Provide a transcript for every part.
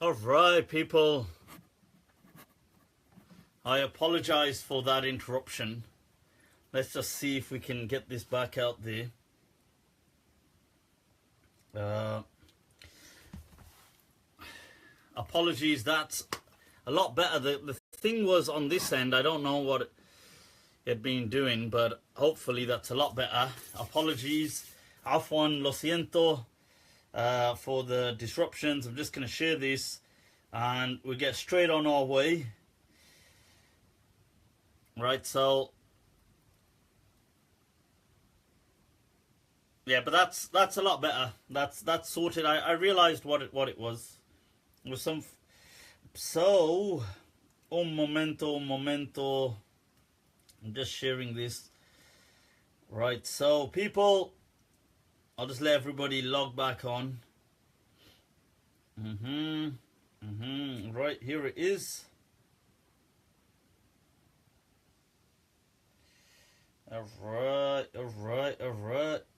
Alright, people. I apologize for that interruption. Let's just see if we can get this back out there. Apologies, that's a lot better. The thing was on this end, I don't know what it had been doing, but hopefully that's a lot better. Apologies. Afwan, lo siento for the disruptions. I'm just going to share this and we'll get straight on our way. Right, so yeah, but that's a lot better. That's sorted. I realized what it was. It was some. So, un momento. I'm just sharing this. Right, so people, I'll just let everybody log back on. Right, here it is. Alright.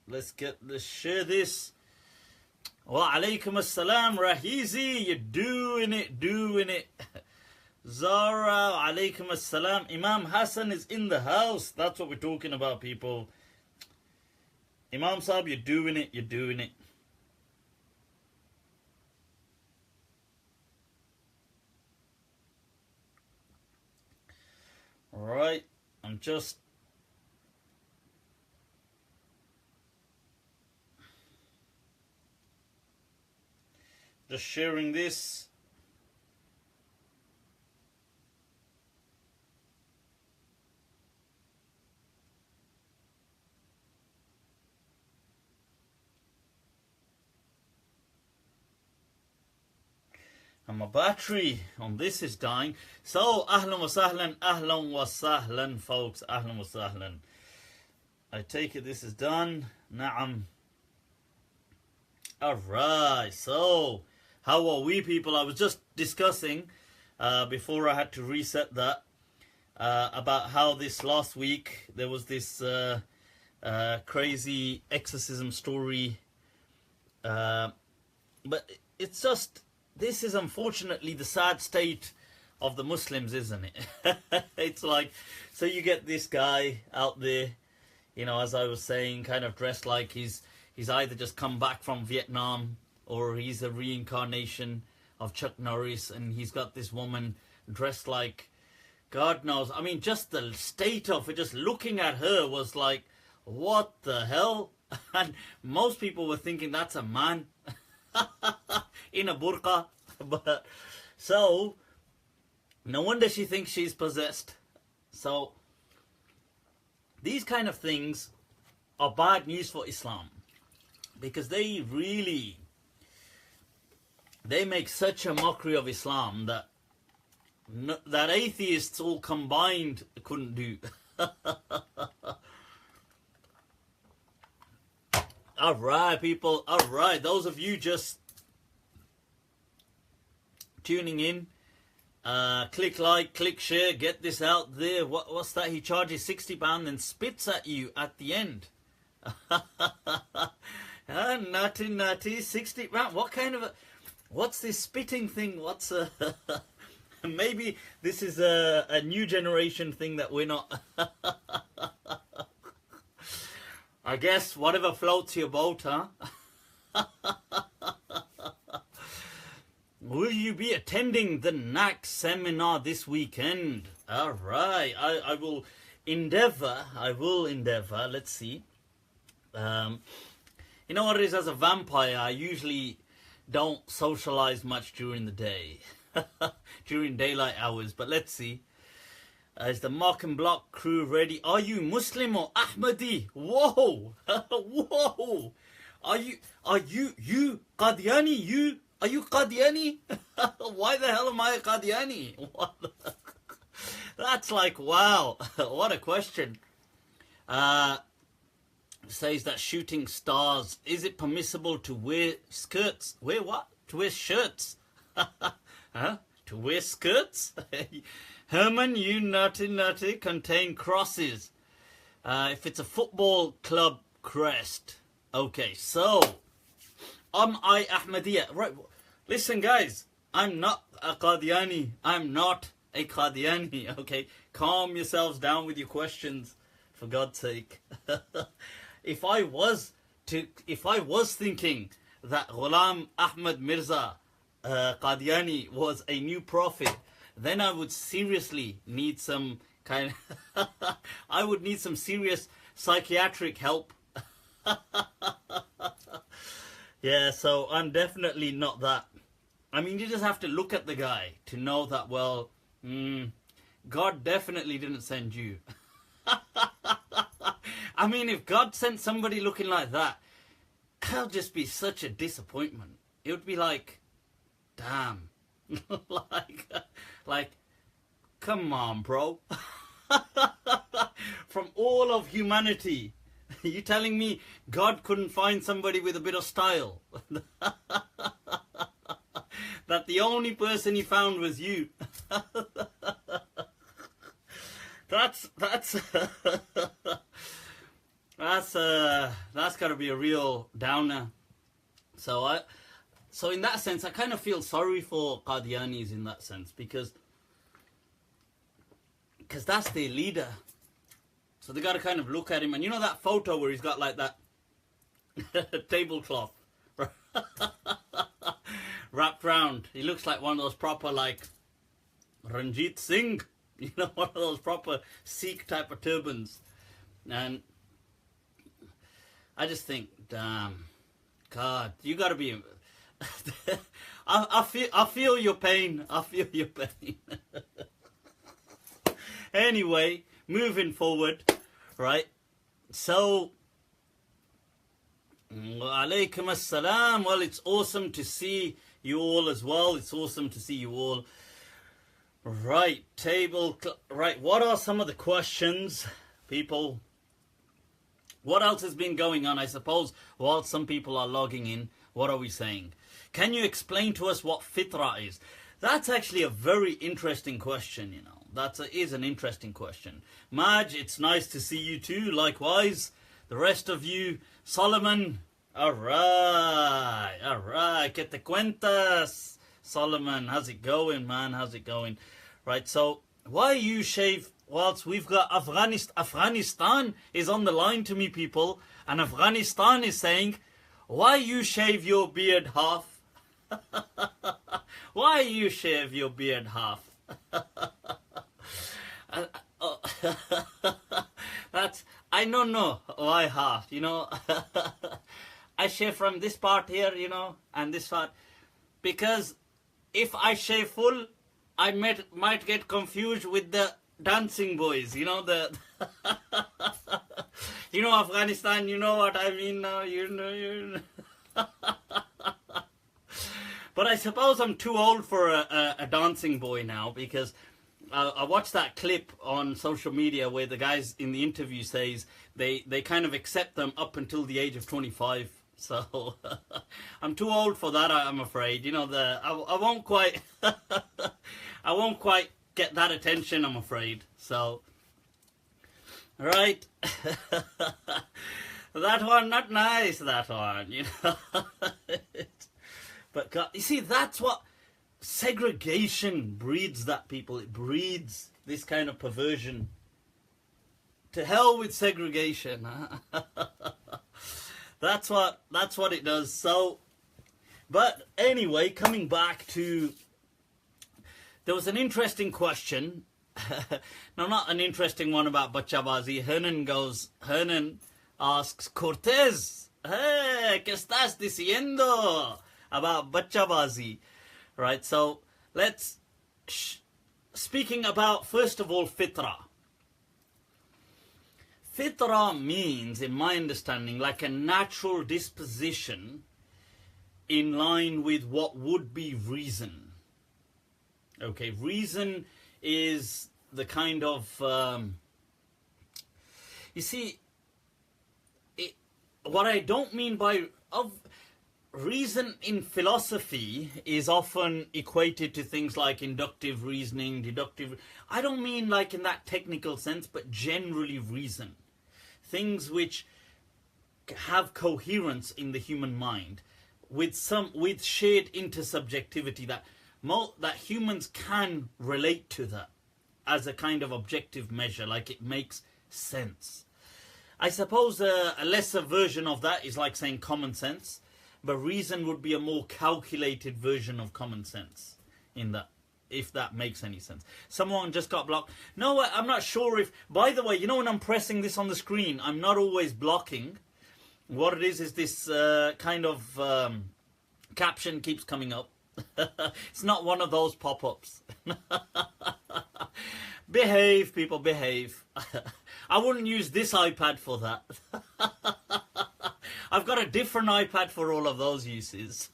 Let's share this. Wa alaikum assalam, Rahizi. You're doing it. Zara, alaikum assalam. Imam Hassan is in the house. That's what we're talking about, people. Imam Sahib, you're doing it. Alright, I'm just sharing this. And my battery on this is dying. So, ahlan wa sahlan, folks. Ahlan wa sahlan. I take it this is done. Na'am. Alright, so how are we, people? I was just discussing before I had to reset that about how this last week there was this crazy exorcism story, but it's just, this is unfortunately the sad state of the Muslims, isn't it? It's like, so you get this guy out there, you know, as I was saying, kind of dressed like he's either just come back from Vietnam or he's a reincarnation of Chuck Norris, and he's got this woman dressed like God knows. I mean, just the state of it, just looking at her was like, what the hell? And most people were thinking that's a man in a burqa. But so no wonder she thinks she's possessed. So these kind of things are bad news for Islam, because they make such a mockery of Islam that atheists all combined couldn't do. Alright, people. Alright, those of you just tuning in, click like, click share, get this out there. What's that? He charges £60 and spits at you at the end. Nutty, 60 pounds. What kind of what's this spitting thing? What's maybe this is a new generation thing that we're not. I guess whatever floats your boat, huh? Will you be attending the NAC seminar this weekend? Alright, I will endeavor. Let's see. You know what it is, as a vampire, I usually don't socialize much during the day. During daylight hours, but let's see. Is the Mark and Block crew ready? Are you Muslim or Ahmadi? Whoa! Whoa! Are you Qadiyani? Are you Qadiyani? Why the hell am I a Qadiyani? That's like, wow, what a question. Says that shooting stars, is it permissible to wear skirts? Wear what? To wear shirts? Huh? To wear skirts? Herman, you nutty, contain crosses. If it's a football club crest. Okay, so, am I Ahmadiyya? Right, listen guys, I'm not a Qadiyani. I'm not a Qadiyani. Okay, calm yourselves down with your questions, for God's sake. If I was thinking that Ghulam Ahmad Mirza Qadiani was a new prophet, then I would seriously need some I would need some serious psychiatric help. Yeah, so I'm definitely not that. I mean, you just have to look at the guy to know that, well, God definitely didn't send you. I mean, if God sent somebody looking like that, that'll just be such a disappointment. It would be like, damn. like, come on, bro. From all of humanity, you telling me God couldn't find somebody with a bit of style? That the only person he found was you? That's gotta be a real downer. So in that sense, I kind of feel sorry for Qadianis in that sense, because that's their leader. So they got to kind of look at him, and you know that photo where he's got like that tablecloth wrapped round. He looks like one of those proper, like, Ranjit Singh, you know, one of those proper Sikh type of turbans. And I just think, damn, God, you got to be. I feel your pain. I feel your pain. Anyway, moving forward, right? So, Alaikum Assalam. Well, it's awesome to see you all as well. It's awesome to see you all. Right, right, what are some of the questions, people? What else has been going on? I suppose while some people are logging in, what are we saying? Can you explain to us what fitrah is? That's actually a very interesting question, you know. That is an interesting question. Maj, it's nice to see you too. Likewise, the rest of you. Solomon, all right. Que te cuentas, Solomon? How's it going, man? How's it going? Right, so why you shave whilst we've got Afghanistan is on the line to me, people, and Afghanistan is saying, why you shave your beard half? Why you shave your beard half? That's, I don't know why half, you know. I shave from this part here, you know, and this part, because if I shave full, I might get confused with the dancing boys, you know, the you know, Afghanistan, you know what I mean now, you know. But I suppose I'm too old for a dancing boy now, because I watched that clip on social media where the guys in the interview says they kind of accept them up until the age of 25. So I'm too old for that, I'm afraid. You know, I won't quite I won't quite get that attention, I'm afraid. So, right. That one, not nice, that one, you know. But God, you see, that's what segregation breeds, that, people. It breeds this kind of perversion. To hell with segregation. That's what it does. So, but anyway, coming back to, there was an interesting question. No, not an interesting one about Bachabazi. Hernan asks, Cortez, hey, ¿qué estás diciendo about Bachabazi? Right, so let's, speaking about, first of all, fitrah. Fitrah means, in my understanding, like a natural disposition in line with what would be reason. Okay, reason is the kind of, you see, what I don't mean by, reason in philosophy is often equated to things like inductive reasoning, deductive. I don't mean like in that technical sense, but generally reason. Things which have coherence in the human mind with shared intersubjectivity, that that humans can relate to that as a kind of objective measure, like it makes sense. I suppose a lesser version of that is like saying common sense, but reason would be a more calculated version of common sense in that, if that makes any sense. Someone just got blocked. No, I'm not sure if, by the way, you know when I'm pressing this on the screen, I'm not always blocking. What it is this kind of caption keeps coming up. It's not one of those pop-ups. Behave, people, behave. I wouldn't use this iPad for that. I've got a different iPad for all of those uses.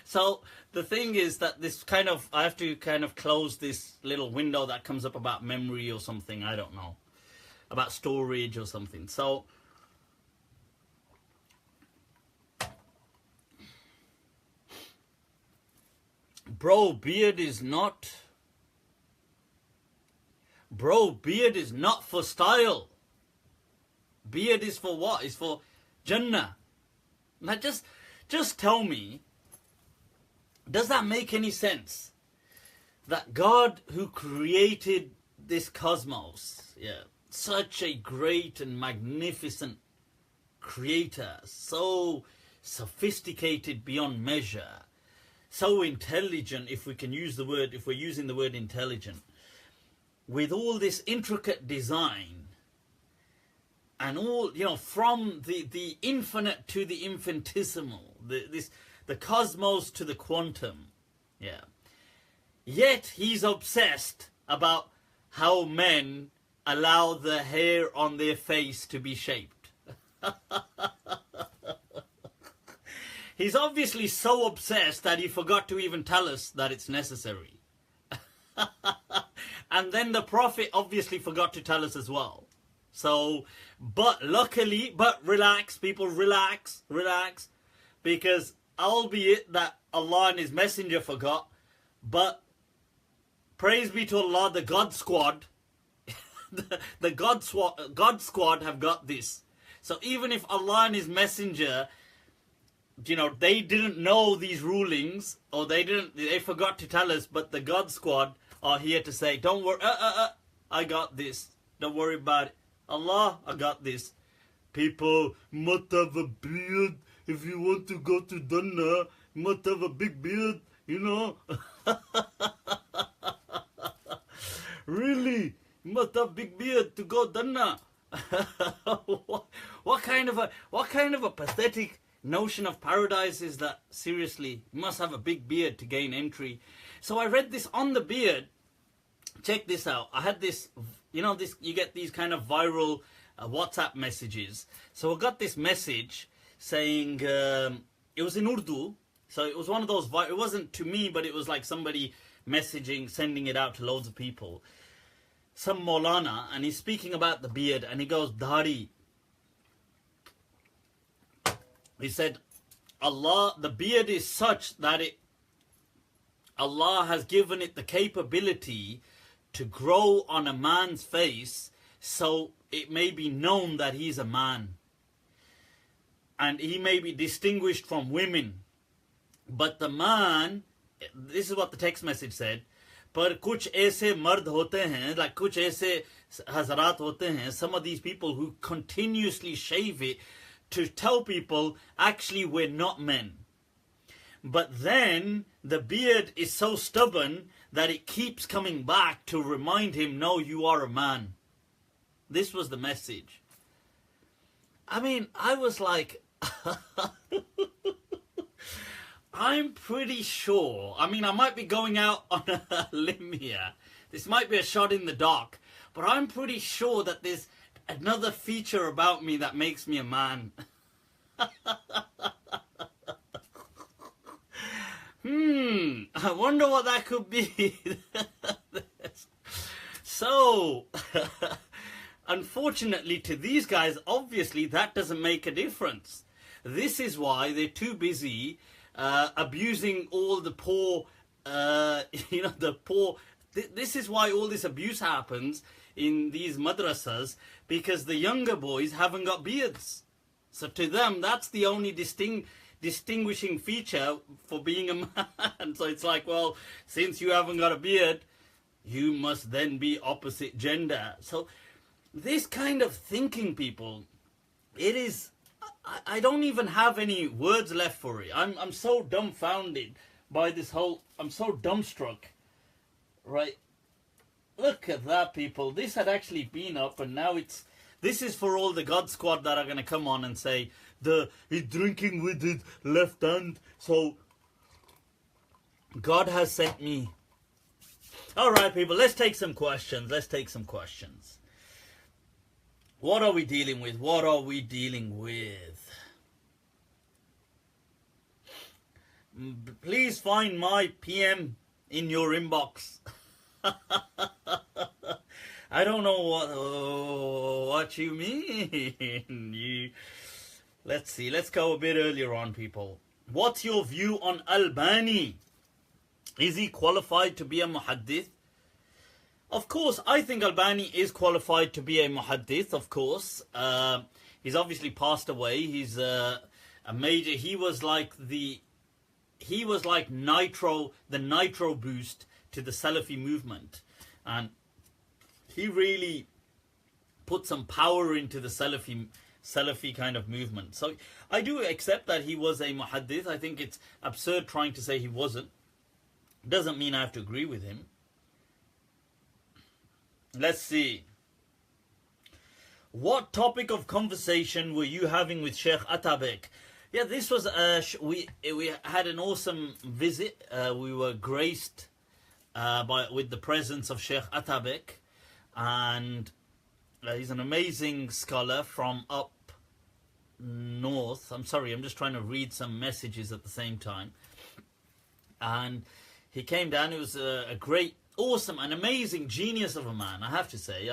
So the thing is that this kind of, I have to kind of close this little window that comes up about memory or something, I don't know, about storage or something. So bro, beard is not for style. Beard is for what? It's for Jannah. Now just tell me, does that make any sense? That God who created this cosmos, yeah, such a great and magnificent creator, so sophisticated beyond measure, so intelligent, if we can use the word, if we're using the word intelligent, with all this intricate design, and all, you know, from the infinite to the infinitesimal, the cosmos to the quantum, yeah. Yet he's obsessed about how men allow the hair on their face to be shaped. He's obviously so obsessed that he forgot to even tell us that it's necessary. And then the Prophet obviously forgot to tell us as well. So, but luckily, but relax, people, relax, because albeit that Allah and His Messenger forgot, but praise be to Allah, the God Squad, the God Squad have got this. So even if Allah and His Messenger, you know, they didn't know these rulings, or they forgot to tell us, but the God Squad are here to say, don't worry, I got this. Don't worry about it. Allah, I got this. People must have a beard. If you want to go to Jannah, you must have a big beard, you know. Really? You must have big beard to go Jannah. What kind of a pathetic notion of paradise is that? Seriously, you must have a big beard to gain entry. So I read this on the beard. Check this out. I had this, you know, this, you get these kind of viral WhatsApp messages. So I got this message saying, it was in Urdu. So it was one of those, it wasn't to me, but it was like somebody messaging, sending it out to loads of people. Some Maulana, and he's speaking about the beard, and he goes, Dhari. He said, Allah, the beard is such that Allah has given it the capability to grow on a man's face, so it may be known that he's a man. And he may be distinguished from women. But the man, this is what the text message said, पर कुछ ऐसे मर्द होते हैं, like कुछ ऐसे हजरात होते हैं, some of these people who continuously shave it to tell people, actually we're not men. But then the beard is so stubborn that it keeps coming back to remind him, no, you are a man. This was the message. I mean, I was like, I'm pretty sure, I mean, I might be going out on a limb here. This might be a shot in the dark, but I'm pretty sure that there's another feature about me that makes me a man. I wonder what that could be. So, unfortunately to these guys, obviously that doesn't make a difference. This is why they're too busy abusing all the poor, you know, the poor. This is why all this abuse happens in these madrasas, because the younger boys haven't got beards. So to them, that's the only distinguishing feature for being a man. So it's like, well, since you haven't got a beard, you must then be opposite gender. So this kind of thinking, people, it is, I don't even have any words left for it. I'm so dumbfounded by this whole, I'm so dumbstruck, right? Look at that, people. This had actually been up, and now this is for all the God squad that are going to come on and say, he's drinking with his left hand, so God has sent me. All right, people, let's take some questions. What are we dealing with? Please find my PM in your inbox. I don't know what you mean. Let's see. Let's go a bit earlier on, people. What's your view on al-Albani? Is he qualified to be a muhaddith? Of course, I think al-Albani is qualified to be a muhaddith, of course. He's obviously passed away. He's a major... He was like the nitro boost to the Salafi movement. And he really put some power into the Salafi kind of movement. So I do accept that he was a muhaddith. I think it's absurd trying to say he wasn't. Doesn't mean I have to agree with him. Let's see. What topic of conversation were you having with Sheikh Atabek? Yeah, this was we had an awesome visit. We were graced with the presence of Sheikh Atabek, and he's an amazing scholar from up north. I'm sorry, I'm just trying to read some messages at the same time. And he came down. He was a great, awesome, and amazing genius of a man, I have to say.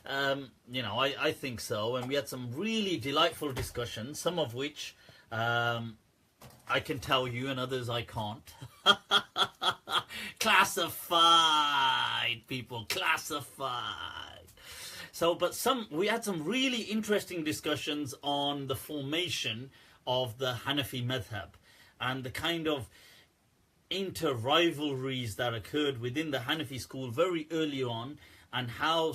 I think so. And we had some really delightful discussions, some of which I can tell you, and others I can't. Classified, people, classified. So, but we had some really interesting discussions on the formation of the Hanafi madhab and the kind of inter-rivalries that occurred within the Hanafi school very early on, and how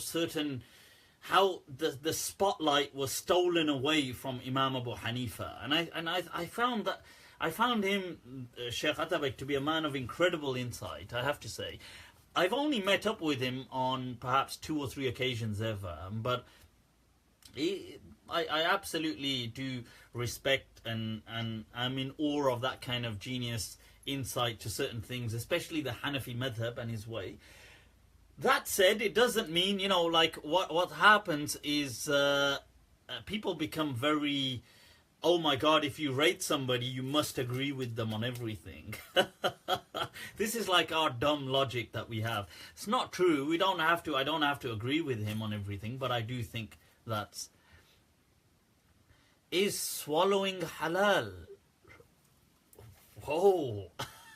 the spotlight was stolen away from Imam Abu Hanifa. And I found him, Sheikh Atabek, to be a man of incredible insight, I have to say. I've only met up with him on perhaps 2 or 3 occasions ever, but I absolutely do respect and I'm in awe of that kind of genius insight to certain things, especially the Hanafi madhab and his way. That said, it doesn't mean, like what happens is people become very, oh my God, if you rate somebody, you must agree with them on everything. This is like our dumb logic that we have. It's not true. I don't have to agree with him on everything, but I do think that's... Is swallowing halal? Whoa.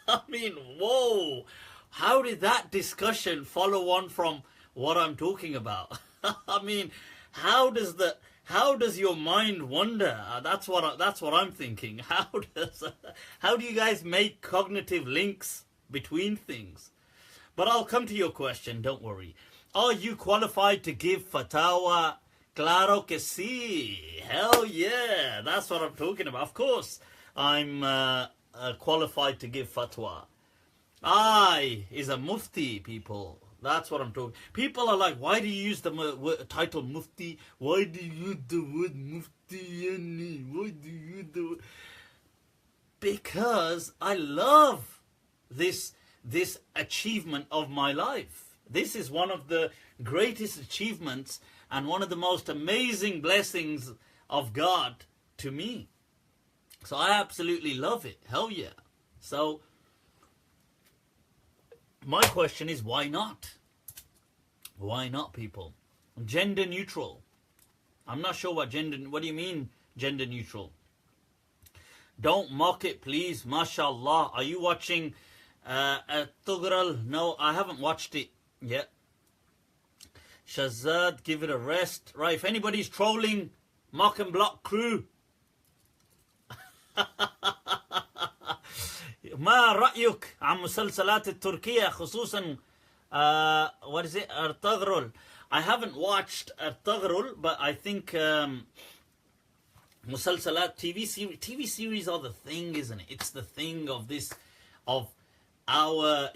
I mean, whoa. How did that discussion follow on from what I'm talking about? I mean, how does your mind wander? That's what I'm thinking. How do you guys make cognitive links between things? But I'll come to your question, don't worry. Are you qualified to give fatawa? Claro que sí. Hell yeah. That's what I'm talking about. Of course, I'm qualified to give fatwa. I is a mufti, people. That's what I'm talking. People are like, why do you use the title mufti? Why do you use the word mufti? Why do you use the word? Because I love this achievement of my life. This is one of the greatest achievements and one of the most amazing blessings of God to me. So I absolutely love it. Hell yeah. So my question is, why not? Why not, people? Gender neutral. I'm not sure what do you mean, gender neutral? Don't mock it, please. MashaAllah. Are you watching Tugral? No, I haven't watched it yet. Shazad, give it a rest. Right, if anybody's trolling, mock and block crew. ما رأيك عن مسلسلات التركية خصوصا what is it, Ertugrul? I haven't watched Ertugrul, but I think musalsalat TV series are the thing, isn't it? It's the thing of this, of our,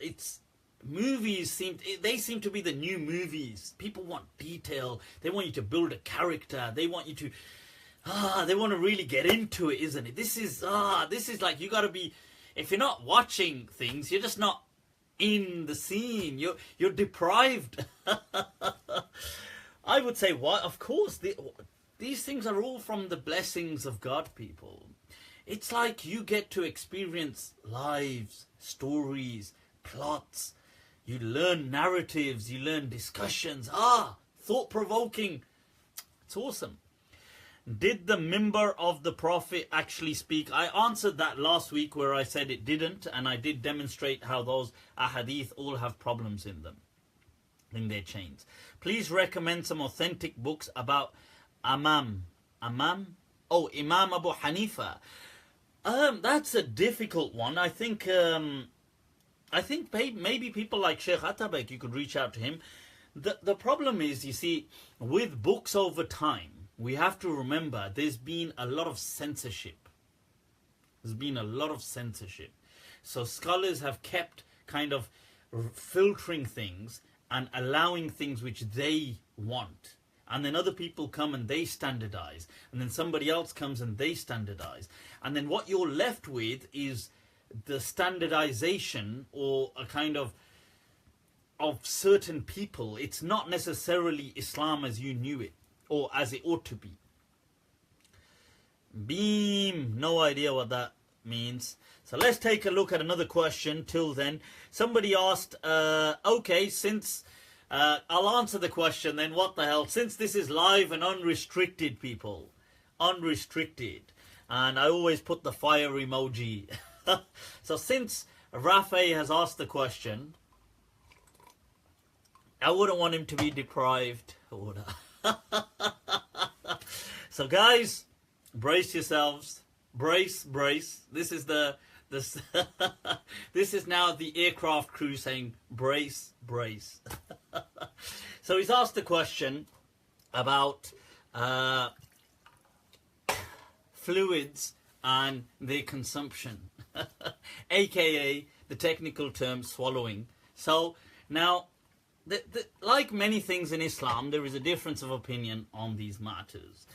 it's movies seem to be the new movies. People want detail. They want you to build a character. They want you to they want to really get into it, isn't it? This is like, you got to be, if you're not watching things, you're just not in the scene. You're deprived. I would say, what? Of course, these things are all from the blessings of God, people. It's like you get to experience lives, stories, plots. You learn narratives, you learn discussions. Thought-provoking. It's awesome. Did the minbar of the Prophet actually speak? I answered that last week where I said it didn't, and I did demonstrate how those ahadith all have problems in them, in their chains. Please recommend some authentic books about Imam Abu Hanifa. That's a difficult one. I think maybe people like Sheikh Atabek, you could reach out to him. The problem is, you see, with books over time, we have to remember there's been a lot of censorship. So scholars have kept kind of filtering things and allowing things which they want. And then other people come and they standardize. And then somebody else comes and they standardize. And then what you're left with is the standardization, or a kind of certain people. It's not necessarily Islam as you knew it, or as it ought to be. Beam, no idea what that means. So let's take a look at another question. Till then, somebody asked, okay, since I'll answer the question then, what the hell, since this is live and unrestricted, people, unrestricted, and I always put the fire emoji. So since Rafe has asked the question, I wouldn't want him to be deprived, would I? So guys, brace yourselves. Brace. This is this is now the aircraft crew saying brace. So he's asked a question about fluids and their consumption, aka the technical term swallowing. So now, like many things in Islam, there is a difference of opinion on these matters.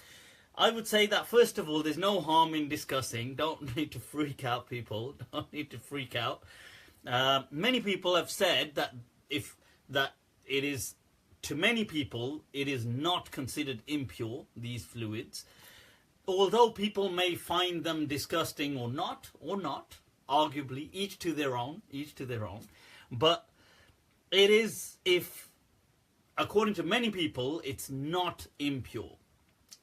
I would say that, first of all, there's no harm in discussing. Don't need to freak out, people. Don't need to freak out. Many people have said that it is, to many people, it is not considered impure, these fluids. Although people may find them disgusting or not, arguably, each to their own. But it is, if, according to many people, it's not impure,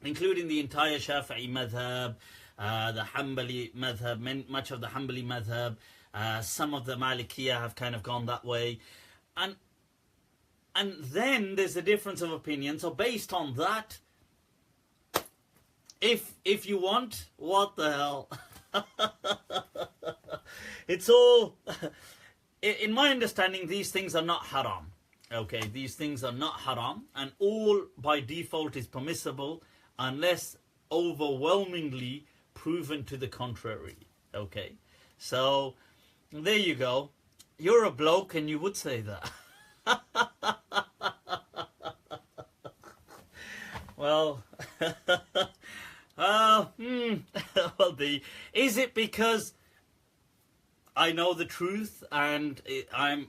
including the entire Shafi'i madhab, the Hanbali madhab, much of the Hanbali madhab, some of the Malikiyah have kind of gone that way. And then there's a difference of opinion. So based on that, if you want, what the hell? It's all, in my understanding, these things are not haram. Okay, these things are not haram, and all by default is permissible unless overwhelmingly proven to the contrary. Okay, so there you go. You're a bloke and you would say that. Well, is it because I know the truth and I'm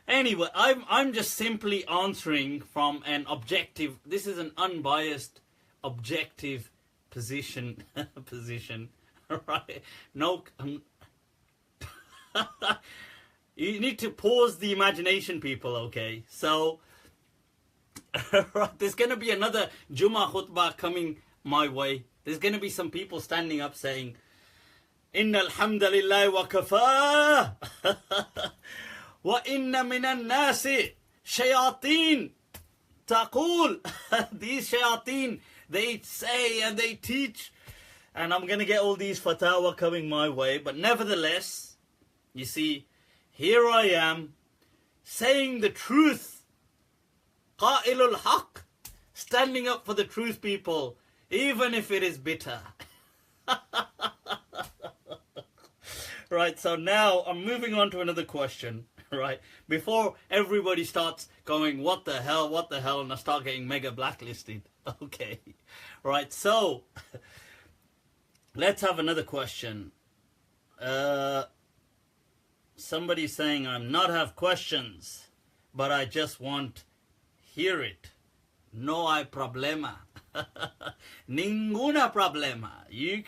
anyway, I'm just simply answering from an objective, this is an unbiased, objective position, right? No, you need to pause the imagination, people, okay? So, there's going to be another Jummah khutbah coming my way. There's going to be some people standing up saying, Inna alhamdulillah wa kafa wa inna minan nasi shayateen taqul. These shayateen, they say and they teach and I'm going to get all these fatwa coming my way. But nevertheless, you see, here I am saying the truth. Qa'ilul haq, standing up for the truth, people, even if it is bitter. Right, so now I'm moving on to another question, right? Before everybody starts going, what the hell, and I start getting mega blacklisted. Okay, right, so let's have another question. Somebody's saying, I'm not have questions, but I just want hear it. No hay problema. Ninguna problema. You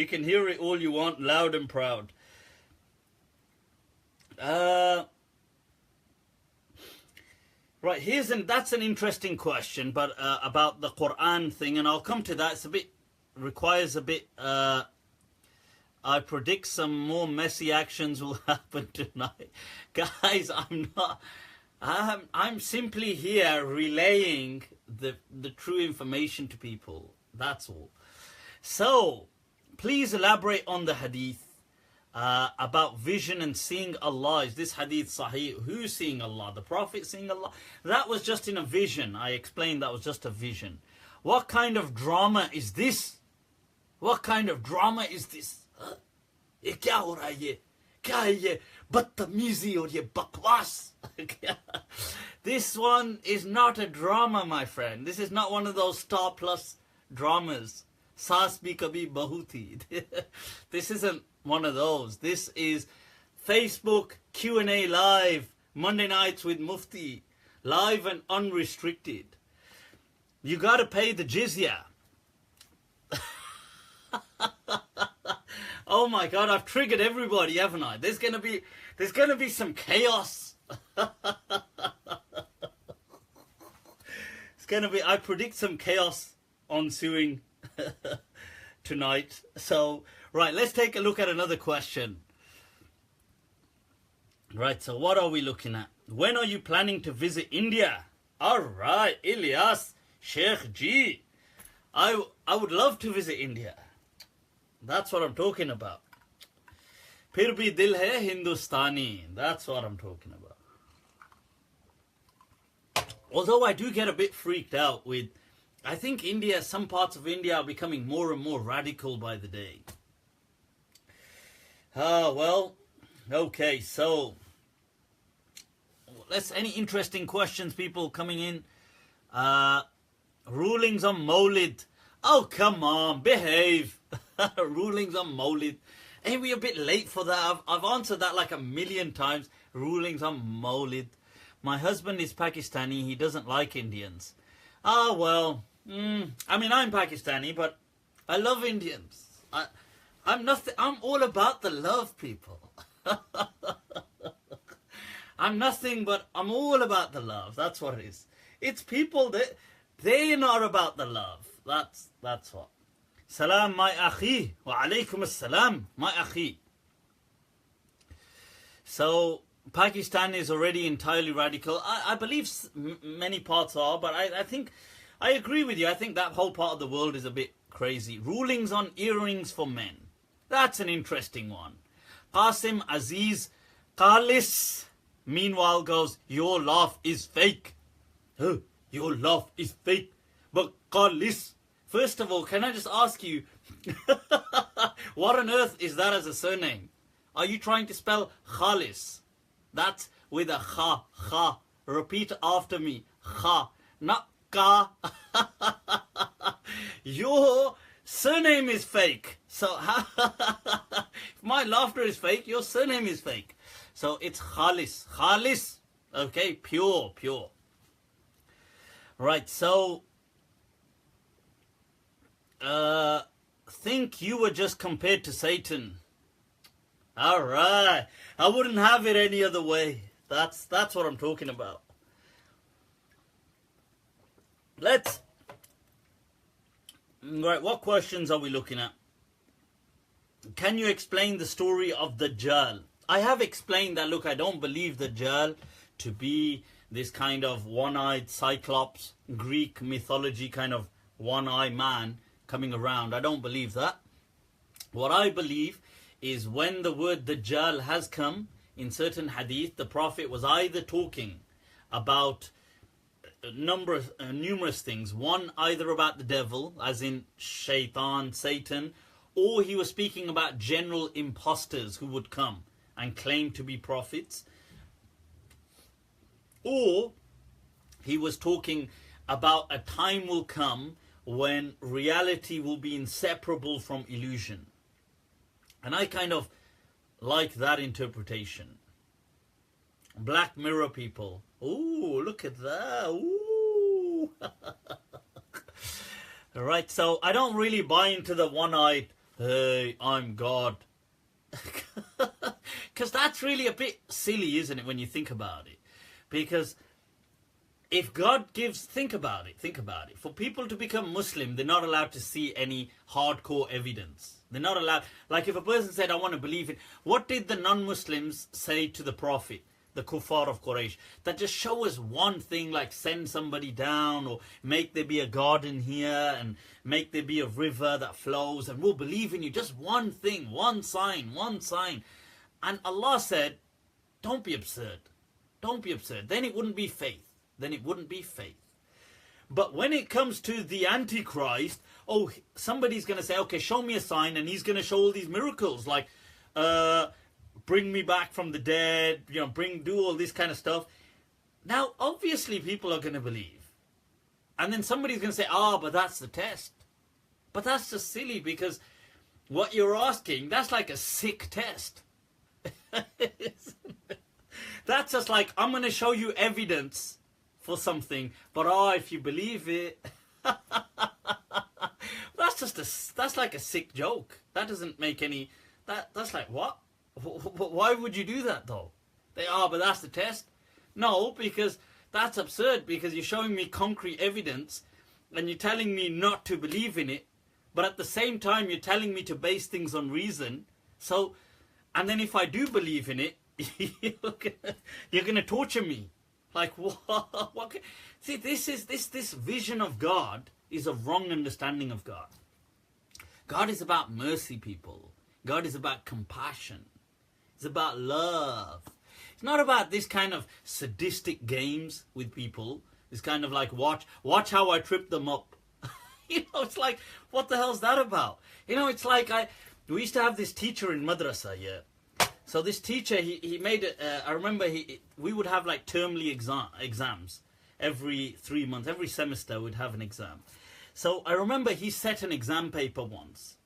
can hear it all you want, loud and proud. Right, that's an interesting question, but about the Quran thing, and I'll come to that. Requires a bit. I predict some more messy actions will happen tonight, guys. I'm simply here relaying the true information to people. That's all. So, please elaborate on the hadith. About vision and seeing Allah. Is this hadith sahih? Who's seeing Allah? The Prophet seeing Allah? That was just in a vision. I explained that was just a vision. What kind of drama is this? What kind of drama is this? ये क्या हो रहा है ये? क्या है ये बदतमीजी और ये बकवास? This one is not a drama, my friend. This is not one of those Star Plus dramas. Saas bhi kabhi bahu thi. This isn't one of those. This is Facebook Q&A live, Monday nights with Mufti, live and unrestricted. You got to pay the jizya. Oh my God, I've triggered everybody, haven't I? There's gonna be some chaos. I predict some chaos ensuing tonight. So, right, let's take a look at another question. Right, so what are we looking at? When are you planning to visit India? All right, Ilyas, Sheikh G. I would love to visit India. That's what I'm talking about. Phir bhi dil hai Hindustani. That's what I'm talking about. Although I do get a bit freaked out with, I think India, some parts of India are becoming more and more radical by the day. Well, okay, so any interesting questions, people coming in? Rulings on Mawlid. Oh, come on, behave. Rulings on Mawlid. Ain't we a bit late for that? I've answered that like 1,000,000 times. Rulings on Mawlid. My husband is Pakistani. He doesn't like Indians. Ah, well, I mean, I'm Pakistani, but I love Indians. I'm all about the love, people. I'm nothing but I'm all about the love. That's what it is. It's people that they're not about the love. That's what. Salam, my akhi. Wa alaykum as-salam, my akhi. So, Pakistan is already entirely radical. I believe many parts are, but I think, I agree with you. I think that whole part of the world is a bit crazy. Rulings on earrings for men. That's an interesting one. Qasim Aziz Khalis, meanwhile, goes, your laugh is fake. Oh, your laugh is fake. But Khalis, first of all, can I just ask you, what on earth is that as a surname? Are you trying to spell Khalis? That's with a kha. Repeat after me. Kha, not ka. Your surname is fake. So, if my laughter is fake, your surname is fake. So, it's Khalis. Khalis. Okay, pure. Right, so, think you were just compared to Satan. Alright. I wouldn't have it any other way. That's what I'm talking about. Right, what questions are we looking at? Can you explain the story of Dajjal? I have explained that, look, I don't believe Dajjal to be this kind of one-eyed cyclops, Greek mythology kind of one-eye man coming around. I don't believe that. What I believe is when the word Dajjal has come in certain hadith, the Prophet was either talking about numerous things. One, either about the devil, as in shaitan, Satan, or he was speaking about general imposters who would come and claim to be prophets, or he was talking about a time will come when reality will be inseparable from illusion. And I kind of like that interpretation. Black Mirror people. Ooh, look at that. Ooh. Alright, so I don't really buy into the one-eyed, hey, I'm God. Because that's really a bit silly, isn't it, when you think about it? Because if God gives, think about it. For people to become Muslim, they're not allowed to see any hardcore evidence. They're not allowed, like if a person said, I want to believe it, what did the non-Muslims say to the Prophet, the kuffar of Quraysh? That just show us one thing, like send somebody down, or make there be a garden here, and make there be a river that flows, and we'll believe in you. Just one thing, one sign. And Allah said, don't be absurd. Don't be absurd. Then it wouldn't be faith. But when it comes to the Antichrist, oh, somebody's going to say, okay, show me a sign, and he's going to show all these miracles, like bring me back from the dead, do all this kind of stuff. Now, obviously, people are going to believe. And then somebody's going to say, but that's the test. But that's just silly, because what you're asking, that's like a sick test. That's just like, I'm going to show you evidence for something, but if you believe it, that's like a sick joke. That doesn't make any, that's like, what? Why would you do that though? But that's the test. No, because that's absurd, because you're showing me concrete evidence and you're telling me not to believe in it, but at the same time you're telling me to base things on reason. So, and then if I do believe in it, you're gonna torture me. Like, what? See, this vision of God is a wrong understanding of God. God is about mercy, people. God is about compassion. It's about love. It's not about this kind of sadistic games with people. It's kind of like, watch how I trip them up. It's like, what the hell's that about? It's like, we used to have this teacher in madrasa, yeah. So this teacher, he made it, I remember we would have like termly exams every 3 months. Every semester we'd have an exam. So I remember he set an exam paper once.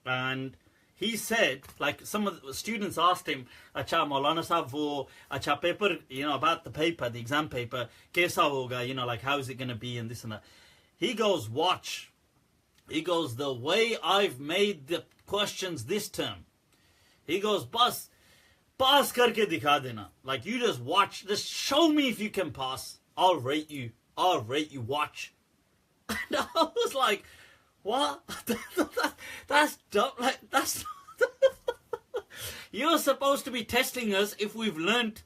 And he said, like some of the students asked him, Acha Maulana Sahab, wo acha paper, about the paper, the exam paper, kaisa hoga, like how is it going to be and this and that. He goes, watch. He goes, the way I've made the questions this term. He goes, Bas, pass karke dikha dena. Like, you just watch, just show me if you can pass. I'll rate you, watch. And I was like, what? That's dumb. Like, that's you're supposed to be testing us if we've learnt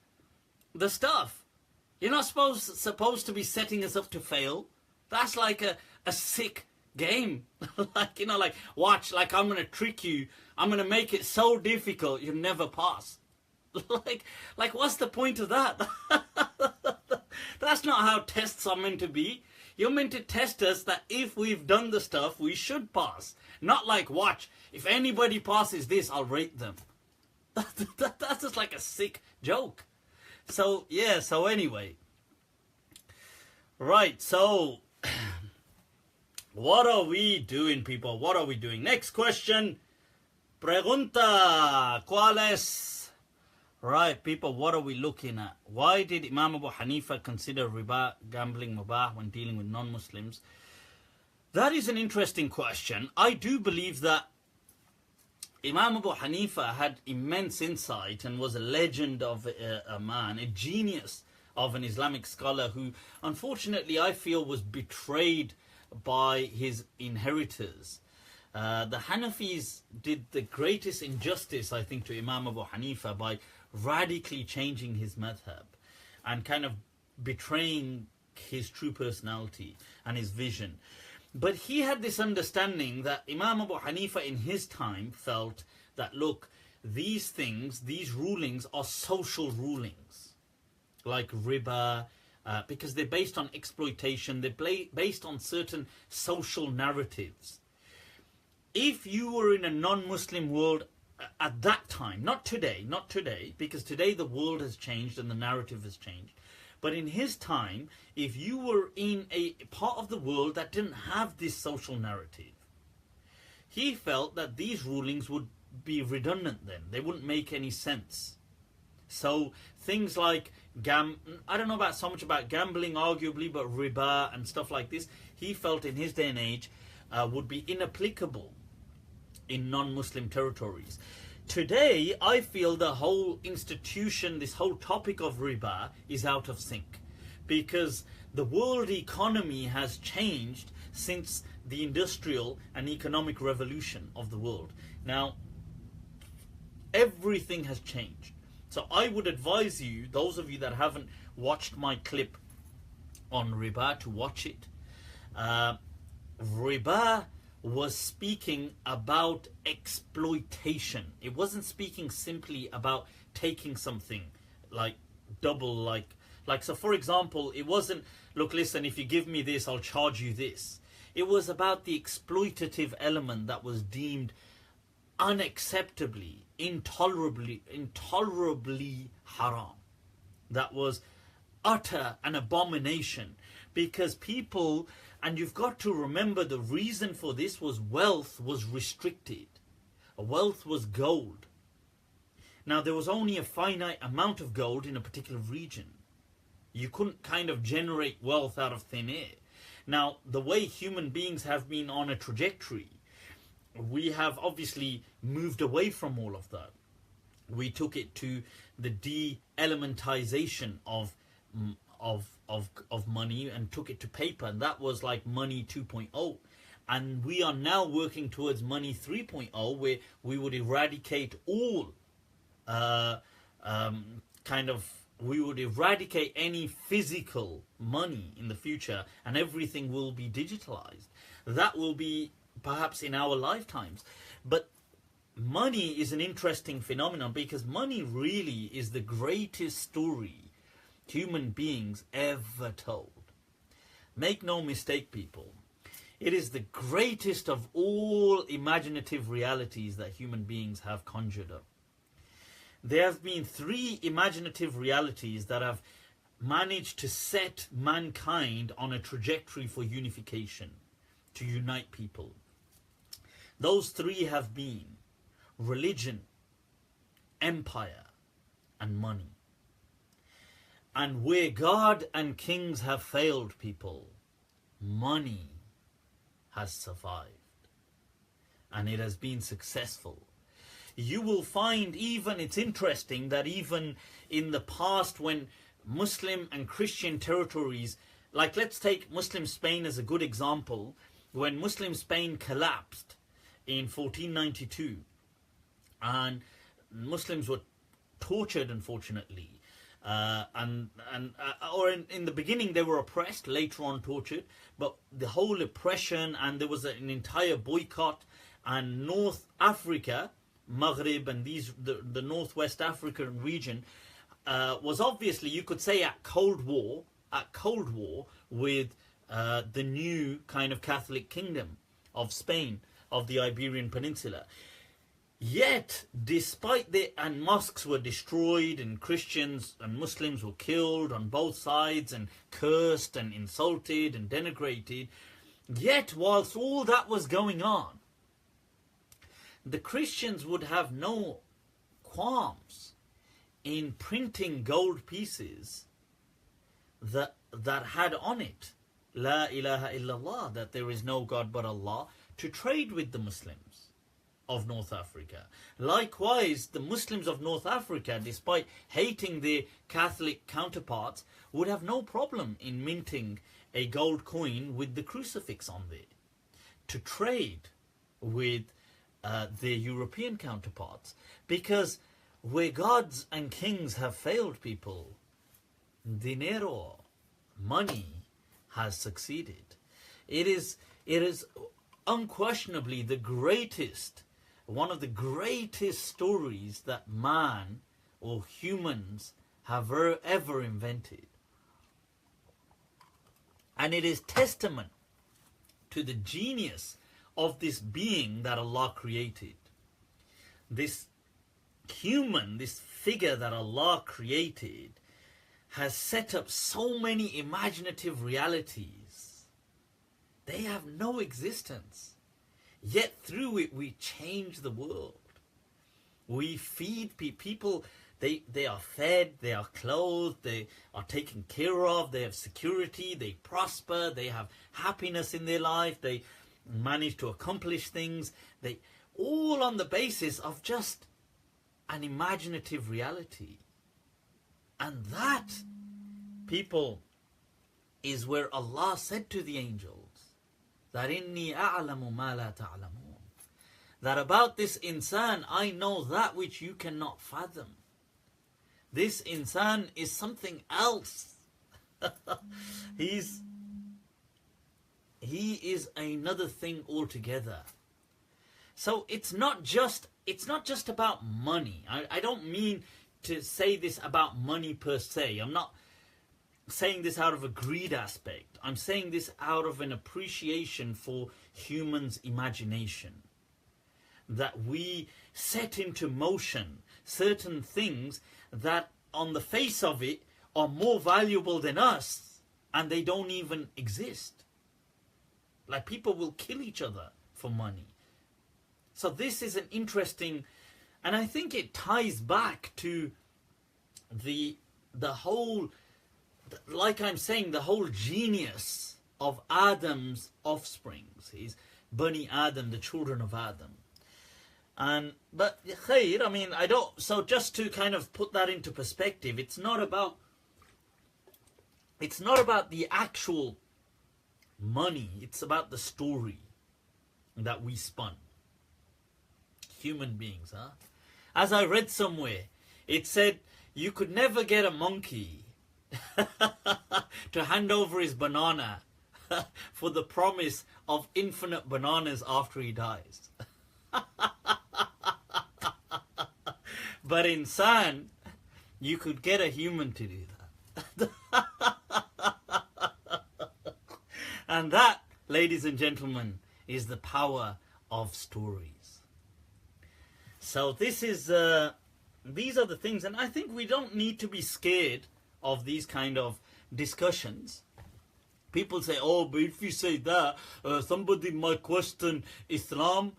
the stuff. You're not supposed to be setting us up to fail. That's like a sick game. like, watch, like I'm going to trick you. I'm going to make it so difficult you'll never pass. like what's the point of that? That's not how tests are meant to be. You're meant to test us that if we've done the stuff, we should pass. Not like, watch, if anybody passes this, I'll rate them. That's just like a sick joke. So, yeah, so anyway. Right, so, what are we doing, people? What are we doing? Next question. Pregunta, ¿cuál es? Right, people, what are we looking at? Why did Imam Abu Hanifa consider riba, gambling, mubah when dealing with non-Muslims? That is an interesting question. I do believe that Imam Abu Hanifa had immense insight and was a legend of a man, a genius of an Islamic scholar who, unfortunately, I feel was betrayed by his inheritors. The Hanafis did the greatest injustice, I think, to Imam Abu Hanifa by radically changing his madhab and kind of betraying his true personality and his vision. But he had this understanding that Imam Abu Hanifa in his time felt that, look, these things, these rulings are social rulings, like riba, because they're based on exploitation, they're based on certain social narratives. If you were in a non-Muslim world at that time, not today, because today the world has changed and the narrative has changed, but in his time, if you were in a part of the world that didn't have this social narrative, he felt that these rulings would be redundant then. They wouldn't make any sense. So things like, I don't know about so much about gambling arguably, but riba and stuff like this, he felt in his day and age would be inapplicable in non-Muslim territories. Today, I feel the whole institution, this whole topic of riba is out of sync, because the world economy has changed since the industrial and economic revolution of the world. Now, everything has changed. So I would advise you, those of you that haven't watched my clip on riba, to watch it. Riba was speaking about exploitation. It wasn't speaking simply about taking something like double, like so for example, it wasn't, look, listen, if you give me this, I'll charge you this. It was about the exploitative element that was deemed unacceptably, intolerably haram. That was utter an abomination, because people, and you've got to remember, the reason for this was wealth was restricted. Wealth was gold. Now, there was only a finite amount of gold in a particular region. You couldn't kind of generate wealth out of thin air. Now, the way human beings have been on a trajectory, we have obviously moved away from all of that. We took it to the de-elementization of money and took it to paper, and that was like money 2.0. And we are now working towards money 3.0, where we would eradicate all we would eradicate any physical money in the future, and everything will be digitalized. That will be perhaps in our lifetimes. But money is an interesting phenomenon, because money really is the greatest story human beings ever told. Make no mistake, people. It is the greatest of all imaginative realities that human beings have conjured up. There have been 3 imaginative realities that have managed to set mankind on a trajectory for unification, to unite people. Those 3 have been religion, empire, and money. And where God and kings have failed, people, money has survived. And it has been successful. You will find, even, it's interesting that even in the past, when Muslim and Christian territories, like let's take Muslim Spain as a good example, when Muslim Spain collapsed in 1492, and Muslims were tortured, unfortunately, or in the beginning they were oppressed, later on tortured, but the whole oppression, and there was an entire boycott, and North Africa, Maghrib, and the Northwest African region was obviously, you could say, at Cold War with the new kind of Catholic kingdom of Spain, of the Iberian Peninsula. Yet, despite and mosques were destroyed, and Christians and Muslims were killed on both sides, and cursed and insulted and denigrated, yet whilst all that was going on, the Christians would have no qualms in printing gold pieces that had on it La ilaha illallah, that there is no God but Allah, to trade with the Muslims of North Africa. Likewise, the Muslims of North Africa, despite hating their Catholic counterparts, would have no problem in minting a gold coin with the crucifix on there to trade with their European counterparts. Because where gods and kings have failed, people, dinero, money, has succeeded. It It is unquestionably the greatest, one of the greatest stories that man or humans have ever invented. And it is testament to the genius of this being that Allah created. This human, this figure that Allah created, has set up so many imaginative realities. They have no existence. Yet through it we change the world. We feed people. They are fed, they are clothed, they are taken care of, they have security, they prosper, they have happiness in their life, they manage to accomplish things. They all on the basis of just an imaginative reality. And that, people, is where Allah said to the angels that inni a'lamu ma la ta'lamun, that about this insan I know that which you cannot fathom. This insan is something else. He is another thing altogether. So it's not just about money. I don't mean to say this about money per se. I'm not saying this out of a greed aspect. I'm saying this out of an appreciation for humans' imagination. That we set into motion certain things that on the face of it are more valuable than us, and they don't even exist. Like people will kill each other for money. So this is an interesting, and I think it ties back to the whole, like I'm saying, the whole genius of Adam's offsprings. He's Bani Adam, the children of Adam. But khair, I mean, so just to kind of put that into perspective, it's not about the actual money, it's about the story that we spun. Human beings, huh? As I read somewhere, it said you could never get a monkey to hand over his banana for the promise of infinite bananas after he dies. But insan, you could get a human to do that. And that, ladies and gentlemen, is the power of stories. So this is, these are the things, and I think we don't need to be scared of these kind of discussions. People say, oh, but if you say that, somebody might question Islam.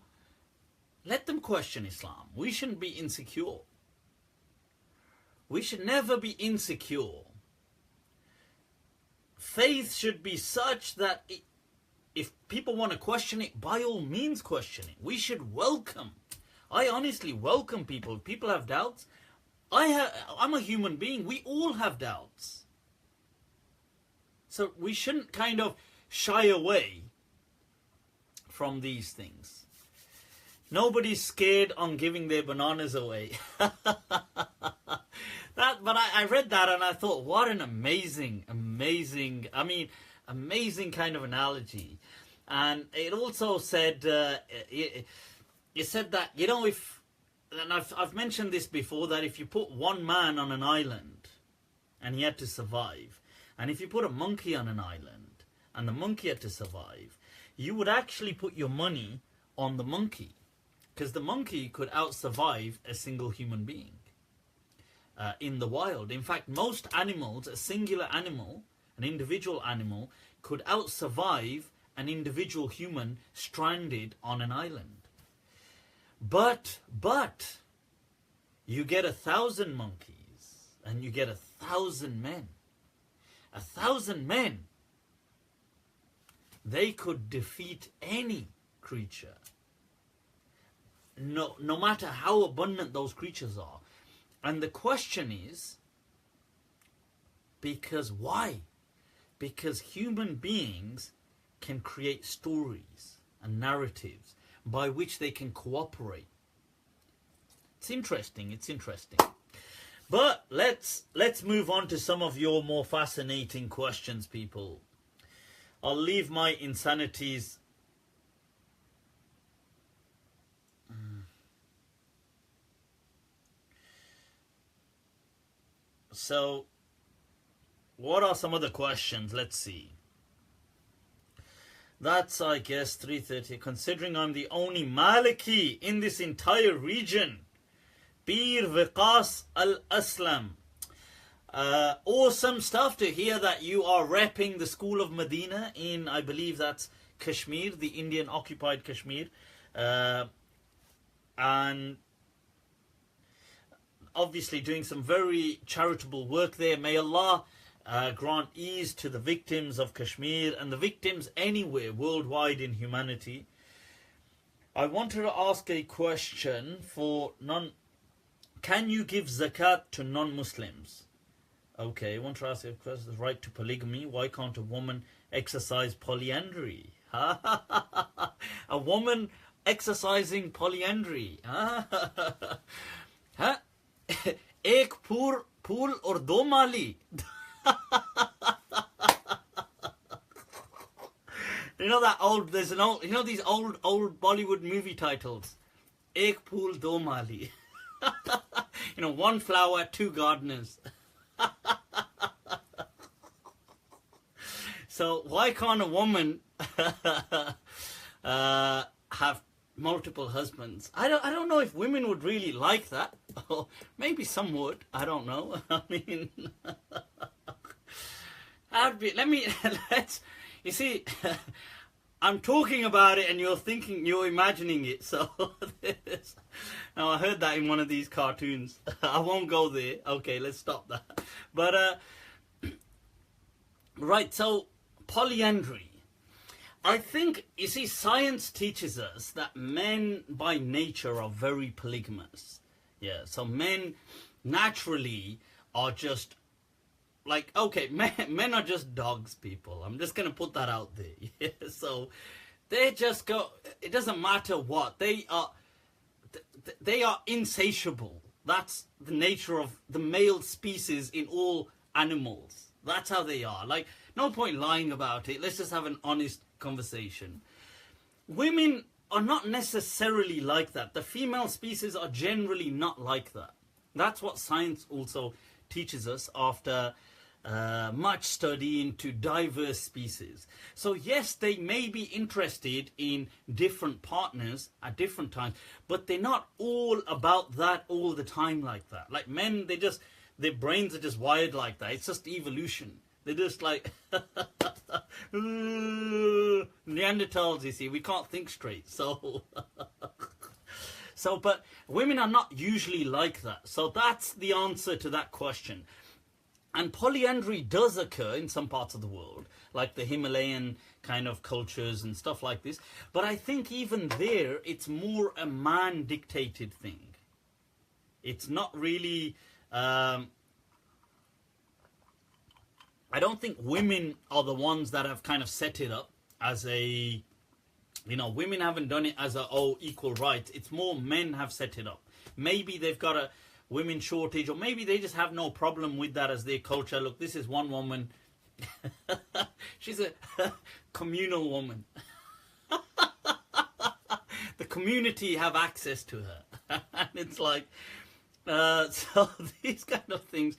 Let them question Islam. We shouldn't be insecure. We should never be insecure. Faith should be such that if people want to question it, by all means question it. We should welcome. I honestly welcome people. If people have doubts, I'm a human being. We all have doubts. So we shouldn't kind of shy away from these things. Nobody's scared on giving their bananas away. But I read that and I thought, what an amazing kind of analogy. And it also said, it said that, you know, and I've mentioned this before, that if you put one man on an island and he had to survive, and if you put a monkey on an island and the monkey had to survive, you would actually put your money on the monkey, because the monkey could out-survive a single human being in the wild. In fact, most animals, a singular animal, an individual animal, could out-survive an individual human stranded on an island. But you get 1,000 monkeys and you get 1,000 men. 1,000 men, they could defeat any creature. No matter how abundant those creatures are. And the question is, because why? Because human beings can create stories and narratives by which they can cooperate. It's interesting. But let's move on to some of your more fascinating questions, people. I'll leave my insanities So, what are some other questions? Let's see. That's, I guess, 3:30. Considering I'm the only Maliki in this entire region. Bir Viqas al-Aslam. Awesome stuff to hear that you are repping the school of Medina in, I believe that's Kashmir, the Indian occupied Kashmir. And obviously doing some very charitable work there. May Allah grant ease to the victims of Kashmir and the victims anywhere worldwide in humanity. I wanted to ask a question for can you give zakat to non-Muslims? Okay, I want to ask a question. The right to polygamy. Why can't a woman exercise polyandry? A woman exercising polyandry. Ek pool or do mali. You know that old, there's an old, you know these old Bollywood movie titles? Ek pool do mali. You know, one flower, two gardeners. So why can't a woman have multiple husbands? I don't know if women would really like that. Or maybe some would. I don't know. I mean, let's. You see, I'm talking about it, and you're imagining it. So now I heard that in one of these cartoons. I won't go there. Okay, let's stop that. But right, so polyandry. I think, you see, science teaches us that men by nature are very polygamous. Yeah, so men naturally are just like, okay, men are just dogs, people. I'm just going to put that out there. Yeah, so they just go, it doesn't matter what. They are insatiable. That's the nature of the male species in all animals. That's how they are. Like, no point lying about it. Let's just have an honest conversation. Women are not necessarily like that. The female species are generally not like that. That's what science also teaches us after much study into diverse species. So yes, they may be interested in different partners at different times, but they're not all about that all the time like that. Like men, their brains are just wired like that. It's just evolution. They're just like Neanderthals, you see. We can't think straight. So, but women are not usually like that. So that's the answer to that question. And polyandry does occur in some parts of the world, like the Himalayan kind of cultures and stuff like this. But I think even there, it's more a man-dictated thing. It's not really... I don't think women are the ones that have kind of set it up as a, women haven't done it as equal rights. It's more men have set it up. Maybe they've got a women shortage, or maybe they just have no problem with that as their culture. Look, this is one woman. She's a communal woman. The community have access to her. And it's like, so these kind of things,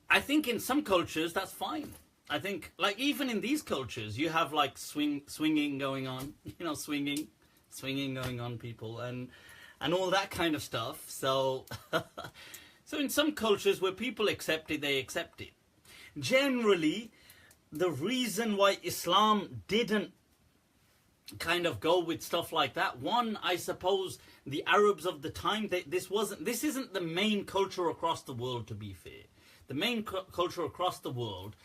I think in some cultures that's fine. I think, like, even in these cultures, you have like swinging going on, swinging going on, people, and all that kind of stuff. So, so in some cultures where people accept it, they accept it. Generally, the reason why Islam didn't kind of go with stuff like that, one, I suppose the Arabs of the time, this isn't the main culture across the world, to be fair. The main culture across the world,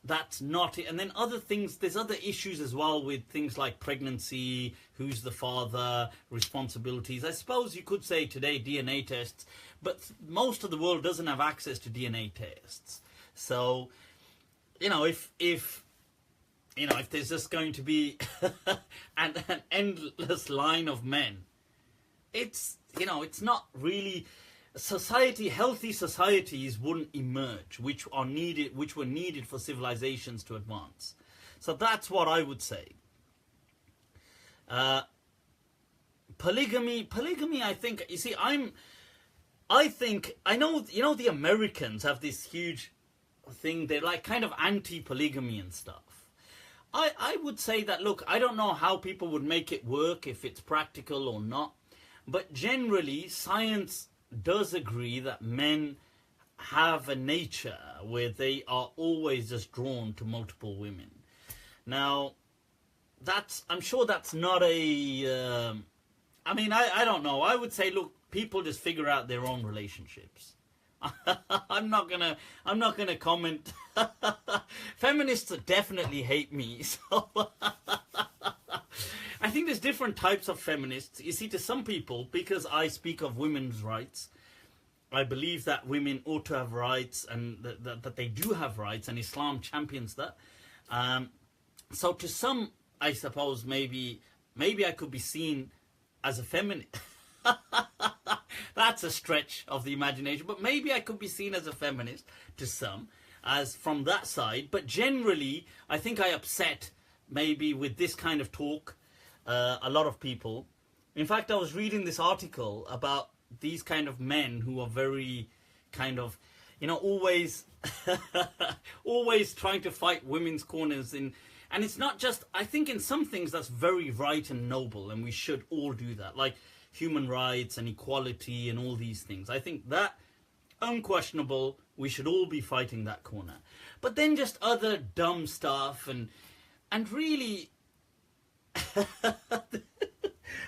that's not it. And then other things, there's other issues as well with things like pregnancy, who's the father, responsibilities. I suppose you could say today DNA tests, but most of the world doesn't have access to DNA tests. So, if there's just going to be an endless line of men, it's not really... healthy societies wouldn't emerge, which were needed for civilizations to advance. So that's what I would say. Polygamy, I think, you see, I think, I know, you know, the Americans have this huge thing, they're like kind of anti-polygamy and stuff. I would say that, look, I don't know how people would make it work, if it's practical or not, but generally science does agree that men have a nature where they are always just drawn to multiple women. Now, I'm sure that's not a, I mean, I don't know. I would say, look, people just figure out their own relationships. I'm not gonna comment. Feminists definitely hate me, so I think there's different types of feminists. You see, to some people, because I speak of women's rights, I believe that women ought to have rights, and that they do have rights, and Islam champions that. So to some, I suppose maybe I could be seen as a feminist. That's a stretch of the imagination, but maybe I could be seen as a feminist to some, as from that side. But generally, I think I upset, maybe with this kind of talk, a lot of people. In fact, I was reading this article about these kind of men who are very kind of, you know, always always trying to fight women's corners in. And it's not just, I think in some things that's very right and noble, and we should all do that, like human rights and equality and all these things. I think that, unquestionable, we should all be fighting that corner. But then just other dumb stuff, and really,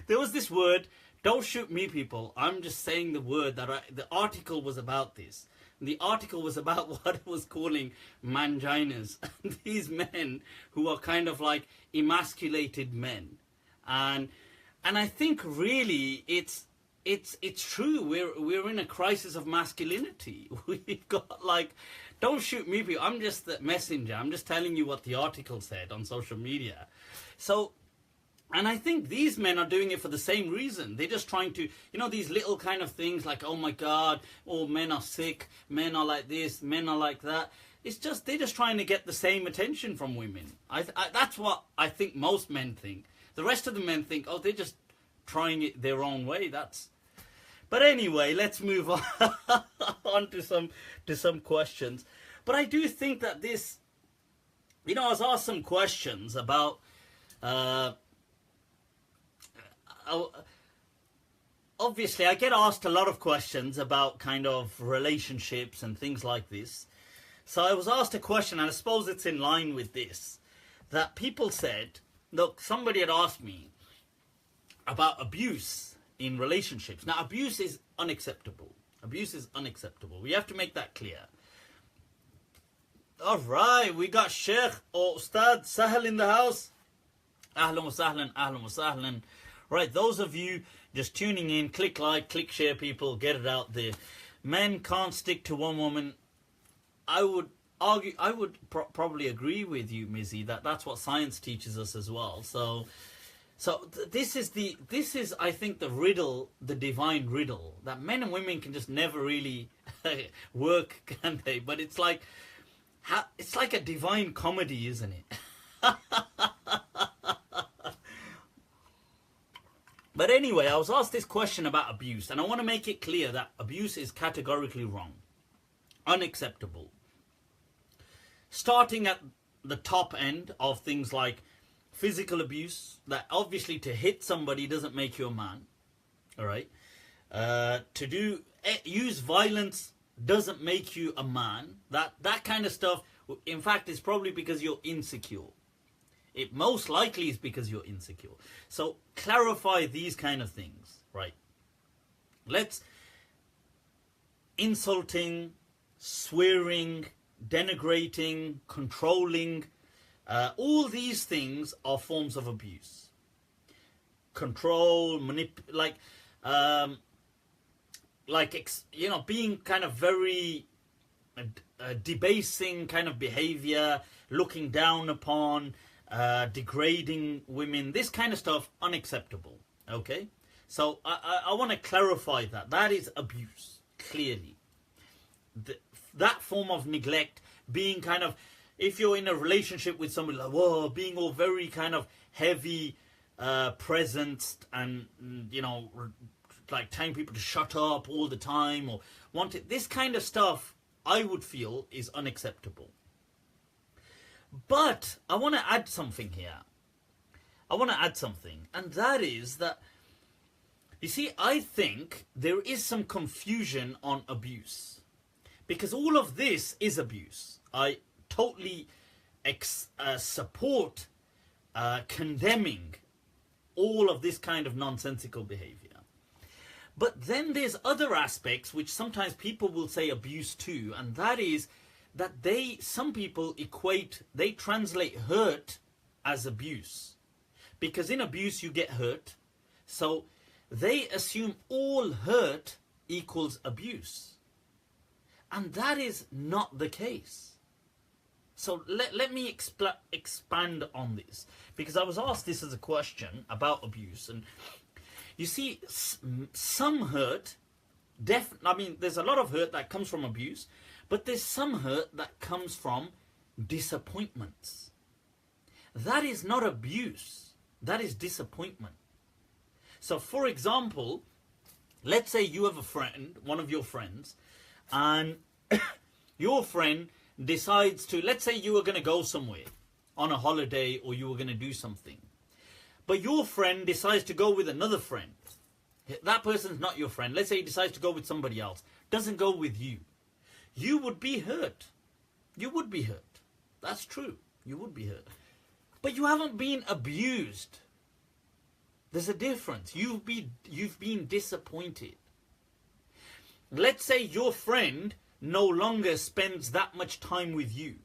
there was this word, don't shoot me people, I'm just saying the word, the article was about this. The article was about what it was calling manginas. These men who are kind of like emasculated men. And I think really it's true. We're in a crisis of masculinity. We've got like, don't shoot me people. I'm just the messenger. I'm just telling you what the article said on social media. So, and I think these men are doing it for the same reason. They're just trying to, you know, these little kind of things like, oh my God, oh, men are sick, men are like this, men are like that. It's just, they're just trying to get the same attention from women. That's what I think most men think. The rest of the men think, oh, they're just trying it their own way. But anyway, let's move on to some questions. But I do think that this, you know, I was asked some questions about, obviously I get asked a lot of questions about kind of relationships and things like this. So I was asked a question, and I suppose it's in line with this, that people said, look, somebody had asked me about abuse in relationships. Now, abuse is unacceptable. Abuse is unacceptable. We have to make that clear. All right, we got Sheikh or Ustad Sahel in the house. Ahlan wa sahlan, ahlan wa sahlan. Right, those of you just tuning in, click like, click share, people, get it out there. Men can't stick to one woman. I would argue, probably agree with you, Mizzy, that's what science teaches us as well. So this is I think the riddle, the divine riddle, that men and women can just never really work, can they? But it's like a divine comedy, isn't it? But anyway, I was asked this question about abuse, and I want to make it clear that abuse is categorically wrong, unacceptable. Starting at the top end of things like physical abuse, that obviously to hit somebody doesn't make you a man, all right? To use violence doesn't make you a man. That kind of stuff, in fact, is probably because you're insecure. It most likely is because you're insecure. So clarify these kind of things, right? Insulting, swearing, denigrating, controlling, all these things are forms of abuse. Control, you know, being kind of very debasing kind of behavior, looking down upon, degrading women, this kind of stuff, unacceptable. Okay, so I want to clarify that is abuse, clearly. That form of neglect, being kind of, if you're in a relationship with somebody, like, whoa, being all very kind of heavy, present, and, you know, like telling people to shut up all the time or want it. This kind of stuff, I would feel, is unacceptable. But I want to add something here. I want to add something, and that is that, you see, I think there is some confusion on abuse. Because all of this is abuse. I totally support condemning all of this kind of nonsensical behavior. But then there's other aspects which sometimes people will say abuse too, and that is that some people they translate hurt as abuse. Because in abuse you get hurt, so they assume all hurt equals abuse. And that is not the case. So let me expand on this, because I was asked this as a question about abuse. And you see, some hurt, there's a lot of hurt that comes from abuse, but there's some hurt that comes from disappointments. That is not abuse, that is disappointment. So for example, let's say you have a friend, one of your friends, and your friend decides to, let's say you were going to go somewhere on a holiday or you were going to do something. But your friend decides to go with another friend. That person's not your friend. Let's say he decides to go with somebody else. Doesn't go with you. You would be hurt. You would be hurt. That's true. You would be hurt. But you haven't been abused. There's a difference. You've been disappointed. Let's say your friend no longer spends that much time with you.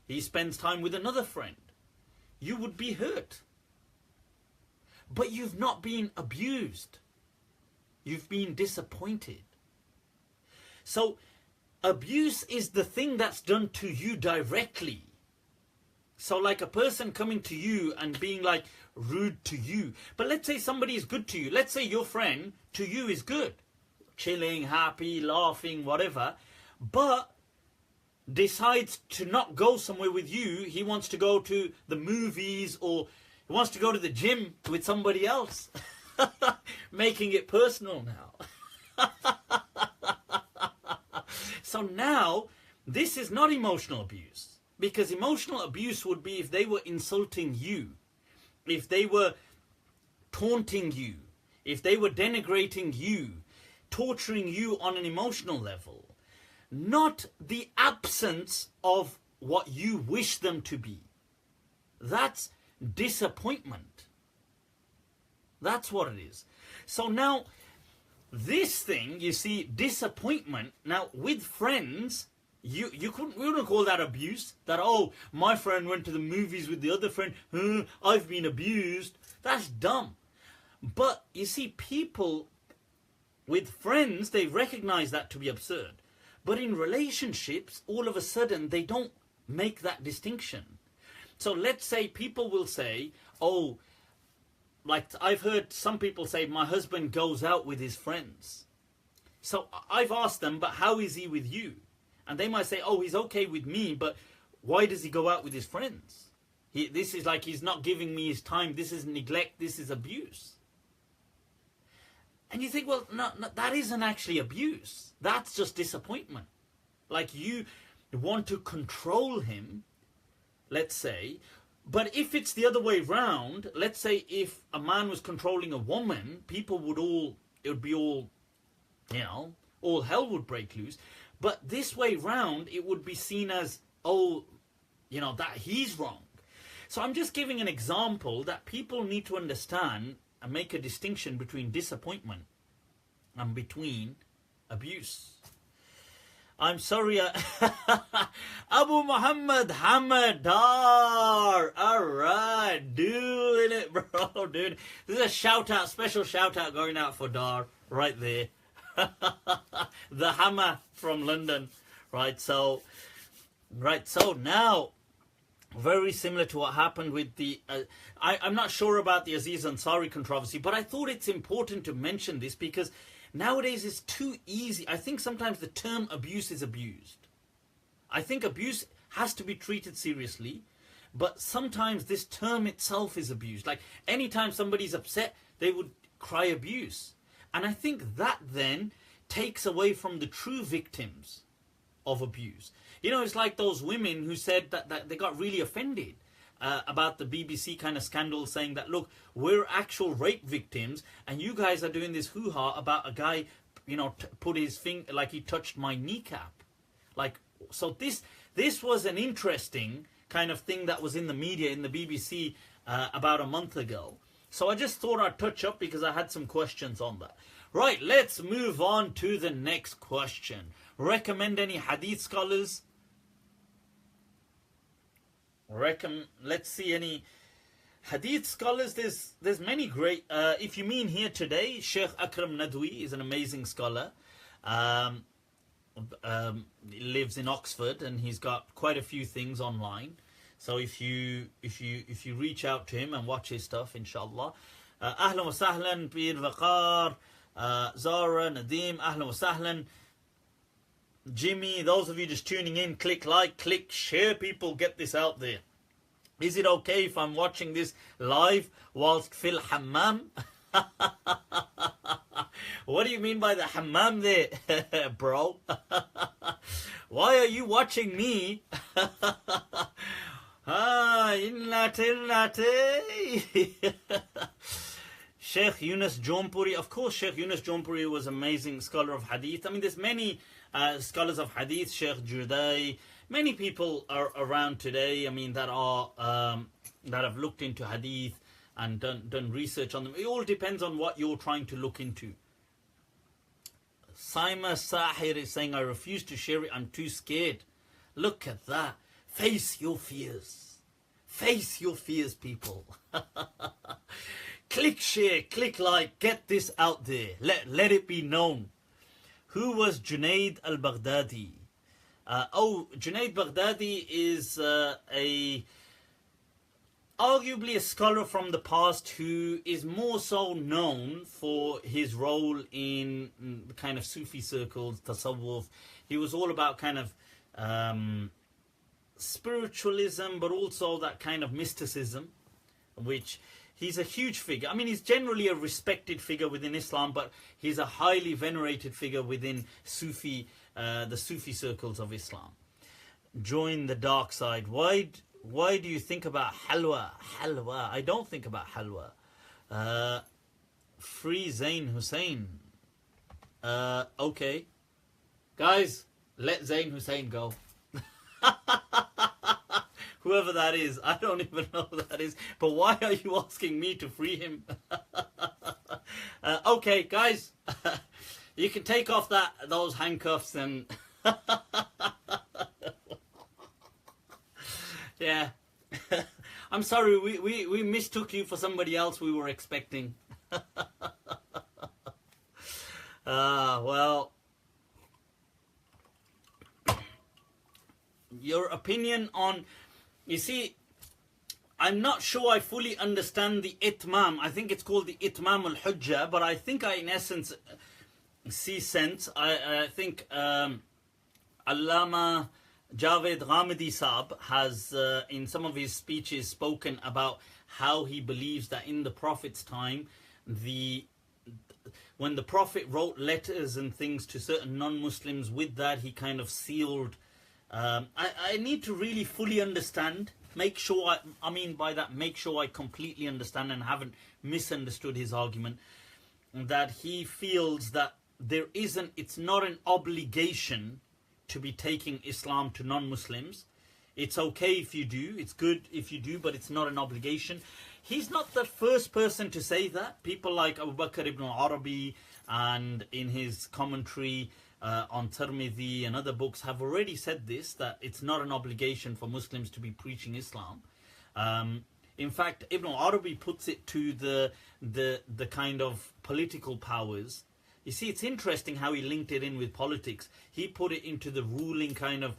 He spends time with another friend. You would be hurt. But you've not been abused. You've been disappointed. So abuse is the thing that's done to you directly. So like a person coming to you and being like rude to you. But let's say somebody is good to you. Let's say your friend to you is good. Chilling, happy, laughing, whatever. But decides to not go somewhere with you. He wants to go to the movies, or he wants to go to the gym with somebody else. Making it personal now. So now, this is not emotional abuse. Because emotional abuse would be if they were insulting you, if they were taunting you, if they were denigrating you, torturing you on an emotional level. Not the absence of what you wish them to be. That's disappointment. That's what it is. So now, this thing, you see, disappointment, now with friends, we wouldn't call that abuse. That, oh, my friend went to the movies with the other friend, I've been abused. That's dumb. But, you see, people with friends, they recognize that to be absurd. But in relationships, all of a sudden, they don't make that distinction. So let's say people will say, oh, like I've heard some people say, my husband goes out with his friends. So I've asked them, but how is he with you? And they might say, oh, he's okay with me, but why does he go out with his friends? This is like he's not giving me his time. This is neglect. This is abuse. And you think, well, no, that isn't actually abuse. That's just disappointment. Like you want to control him, let's say. But if it's the other way round, let's say if a man was controlling a woman, people would it would be all, all hell would break loose. But this way round, it would be seen as, oh, that he's wrong. So I'm just giving an example that people need to understand and make a distinction between disappointment and between abuse. I'm sorry, Abu Muhammad Hamadar. Alright, doing it, bro, dude. This is a shout out, special shout out going out for Dar, right there. The Hammer from London. Right, so now, very similar to what happened with the... I'm not sure about the Aziz Ansari controversy, but I thought it's important to mention this because nowadays it's too easy. I think sometimes the term abuse is abused. I think abuse has to be treated seriously, but sometimes this term itself is abused. Like anytime somebody's upset, they would cry abuse. And I think that then takes away from the true victims of abuse. You know, it's like those women who said that they got really offended about the BBC kind of scandal, saying that, look, we're actual rape victims and you guys are doing this hoo-ha about a guy, you know, put his finger, like he touched my kneecap. Like, so this was an interesting kind of thing that was in the media, in the BBC about a month ago. So I just thought I'd touch up because I had some questions on that. Right, let's move on to the next question. Recommend any hadith scholars? Let's see any hadith scholars. There's many great. If you mean here today, Sheikh Akram Nadwi is an amazing scholar. He lives in Oxford and he's got quite a few things online. So if you reach out to him and watch his stuff, inshallah. Ahlan wa sahlan, Bir Waqar, Zara, Nadim, ahlan wa sahlan. Jimmy, those of you just tuning in, click like, click share, people, get this out there. Is it okay if I'm watching this live whilst fil hammam? What do you mean by the hammam there, bro? Why are you watching me? Sheikh Yunus Jaunpuri, of course, Sheikh Yunus Jaunpuri was an amazing scholar of hadith. I mean, there's many scholars of hadith, Sheikh Judai, many people are around today, I mean, that are that have looked into hadith and done research on them. It all depends on what you're trying to look into. Saima Sahir is saying, I refuse to share it, I'm too scared. Look at that. Face your fears. Face your fears, people. Click share, click like, get this out there. Let it be known. Who was Junaid al-Baghdadi? Junaid Baghdadi is arguably a scholar from the past who is more so known for his role in the kind of Sufi circles, tasawwuf. He was all about kind of spiritualism, but also that kind of mysticism, which he's a huge figure. I mean, he's generally a respected figure within Islam, but he's a highly venerated figure within Sufi, the Sufi circles of Islam. Join the dark side. Why do you think about halwa? Halwa. I don't think about halwa. Free Zain Hussein. Okay. Guys, let Zain Hussein go. Whoever that is, I don't even know who that is. But why are you asking me to free him? Okay, guys, you can take off those handcuffs and yeah. I'm sorry, we mistook you for somebody else we were expecting. Well, your opinion on, you see, I'm not sure I fully understand the Itmam. I think it's called the Itmam al-hujjah, but I think I in essence see sense. I think Allama Javed Ghamidi Saab has in some of his speeches spoken about how he believes that in the Prophet's time, when the Prophet wrote letters and things to certain non-Muslims, with that he kind of sealed. I need to really fully understand, make sure I mean by that, make sure I completely understand and haven't misunderstood his argument, that he feels that it's not an obligation to be taking Islam to non-Muslims. It's okay if you do, it's good if you do, but it's not an obligation. He's not the first person to say that. People like Abu Bakr ibn al-Arabi, and in his commentary on Tirmidhi and other books, have already said this, that it's not an obligation for Muslims to be preaching Islam. In fact, Ibn al-Arabi puts it to the kind of political powers. You see, it's interesting how he linked it in with politics. He put it into the ruling kind of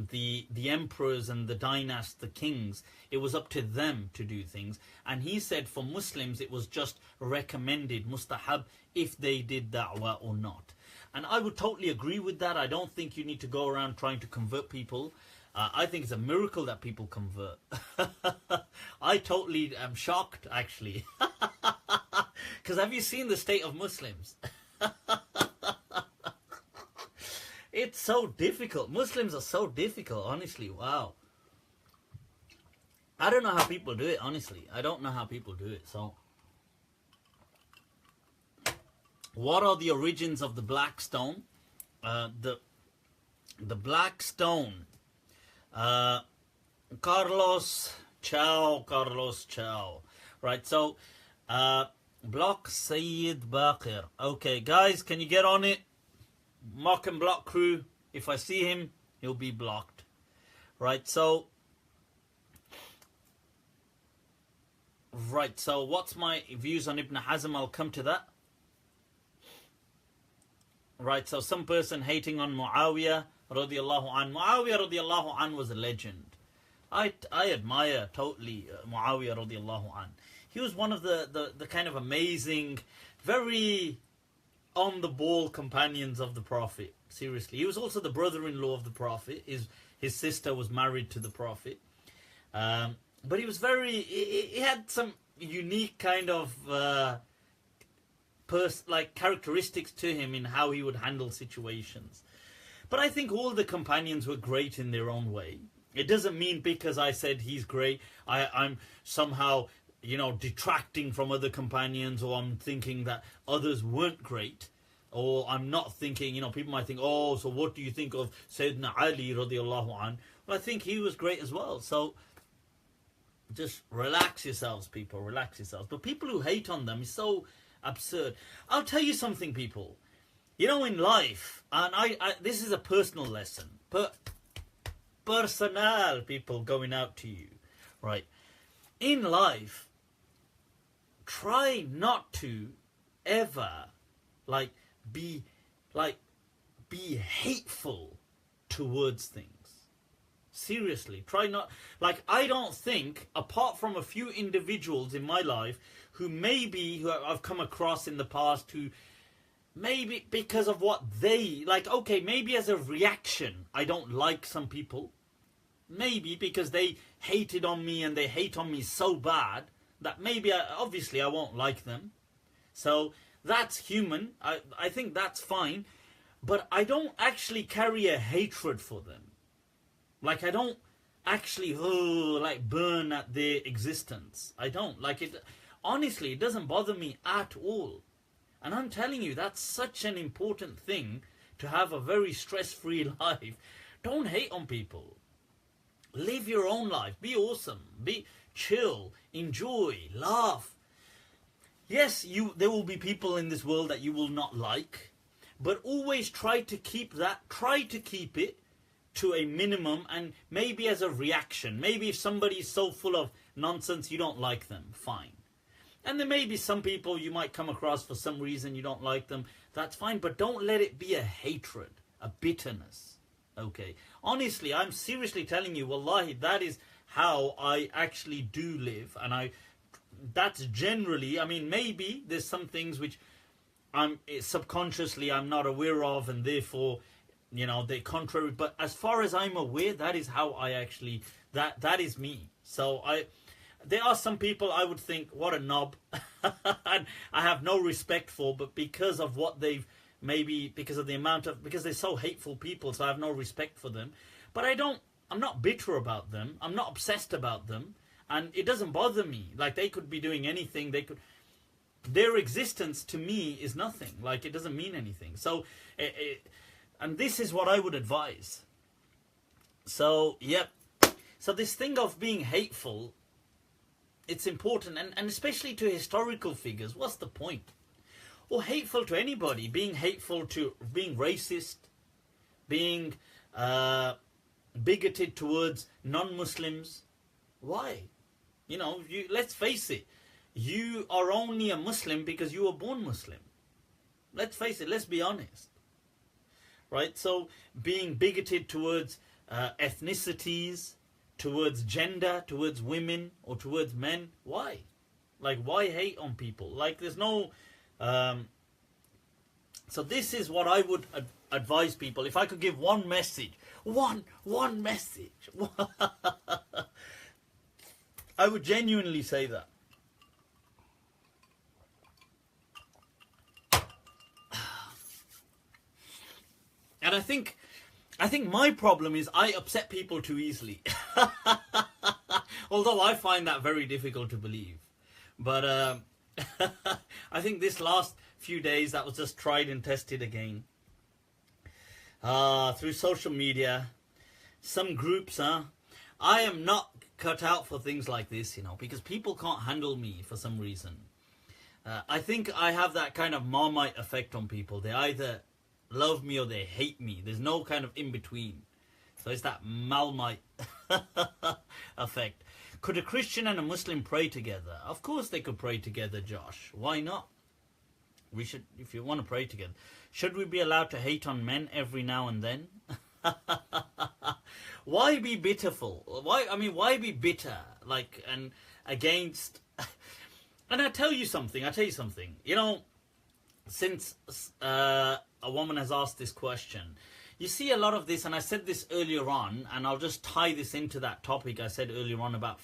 the emperors and the dynasts, the kings. It was up to them to do things. And he said for Muslims it was just recommended, mustahab, if they did da'wah or not. And I would totally agree with that. I don't think you need to go around trying to convert people. I think it's a miracle that people convert. I totally am shocked, actually. Because have you seen the state of Muslims? It's so difficult. Muslims are so difficult, honestly. Wow. I don't know how people do it, honestly. I don't know how people do it. So, what are the origins of the black stone? The black stone. Carlos Chow. Right, so, block Sayyid Baqir. Okay, guys, can you get on it? Mock and block crew. If I see him, he'll be blocked. Right, so what's my views on Ibn Hazm? I'll come to that. Right, so some person hating on Muawiyah radiallahu an. Muawiyah radiallahu an was a legend. I admire totally Muawiyah radiallahu an. He was one of the kind of amazing, very on the ball companions of the Prophet. Seriously, he was also the brother-in-law of the Prophet. His sister was married to the Prophet. But he was he had some unique kind of characteristics to him in how he would handle situations. But I think all the companions were great in their own way. It doesn't mean because I said he's great, I'm somehow, detracting from other companions, or I'm thinking that others weren't great, or I'm not thinking, people might think, oh, so what do you think of Sayyidina Ali radiallahu an? Well, I think he was great as well. So just relax yourselves, people, relax yourselves. But people who hate on them is so absurd. I'll tell you something, people. In life, and this is a personal lesson, but personal, people, going out to you, right? In life, try not to ever be hateful towards things. Seriously, try not. I don't think, apart from a few individuals in my life who I've come across in the past, who maybe because of what they okay, maybe as a reaction, I don't like some people. Maybe because they hated on me and they hate on me so bad that maybe obviously I won't like them. So that's human. I think that's fine. But I don't actually carry a hatred for them. I don't actually burn at their existence. I don't. Honestly, it doesn't bother me at all. And I'm telling you, that's such an important thing to have a very stress-free life. Don't hate on people. Live your own life. Be awesome. Be chill. Enjoy. Laugh. Yes, there will be people in this world that you will not like. But always try to keep it to a minimum, and maybe as a reaction. Maybe if somebody is so full of nonsense you don't like them, fine. And there may be some people you might come across for some reason you don't like them, that's fine, but don't let it be a hatred, a bitterness. Okay, honestly, I'm seriously telling you, wallahi, that is how I actually do live. And that's generally, maybe there's some things which I'm not aware of, and therefore, they're contrary. But as far as I'm aware, that is how I actually, that is me. So there are some people I would think, what a knob, and I have no respect for, but because of what they've, maybe because of the because they're so hateful people, so I have no respect for them. But I'm not bitter about them, I'm not obsessed about them, and it doesn't bother me. They could be doing anything, their existence to me is nothing, it doesn't mean anything. So, and this is what I would advise. So, yep. So this thing of being hateful, it's important, and especially to historical figures. What's the point? Or hateful to anybody, being hateful to, being racist, being bigoted towards non-Muslims. Why? Let's face it, you are only a Muslim because you were born Muslim. Let's face it, let's be honest. Right? So being bigoted towards ethnicities, towards gender, towards women, or towards men, why? Why hate on people? There's no... so this is what I would advise people. If I could give one message, one message, I would genuinely say that. I think my problem is I upset people too easily. Although I find that very difficult to believe. But I think this last few days that was just tried and tested again. Through social media, some groups, I am not cut out for things like this, because people can't handle me for some reason. I think I have that kind of Marmite effect on people. They either love me or they hate me. There's no kind of in between. So it's that Marmite effect. Could a Christian and a Muslim pray together? Of course they could pray together, Josh. Why not? We should, if you want to pray together. Should we be allowed to hate on men every now and then? Why be bitterful? Why be bitter? And against... And I tell you something. Since a woman has asked this question, you see a lot of this, and I said this earlier on, and I'll just tie this into that topic I said earlier on about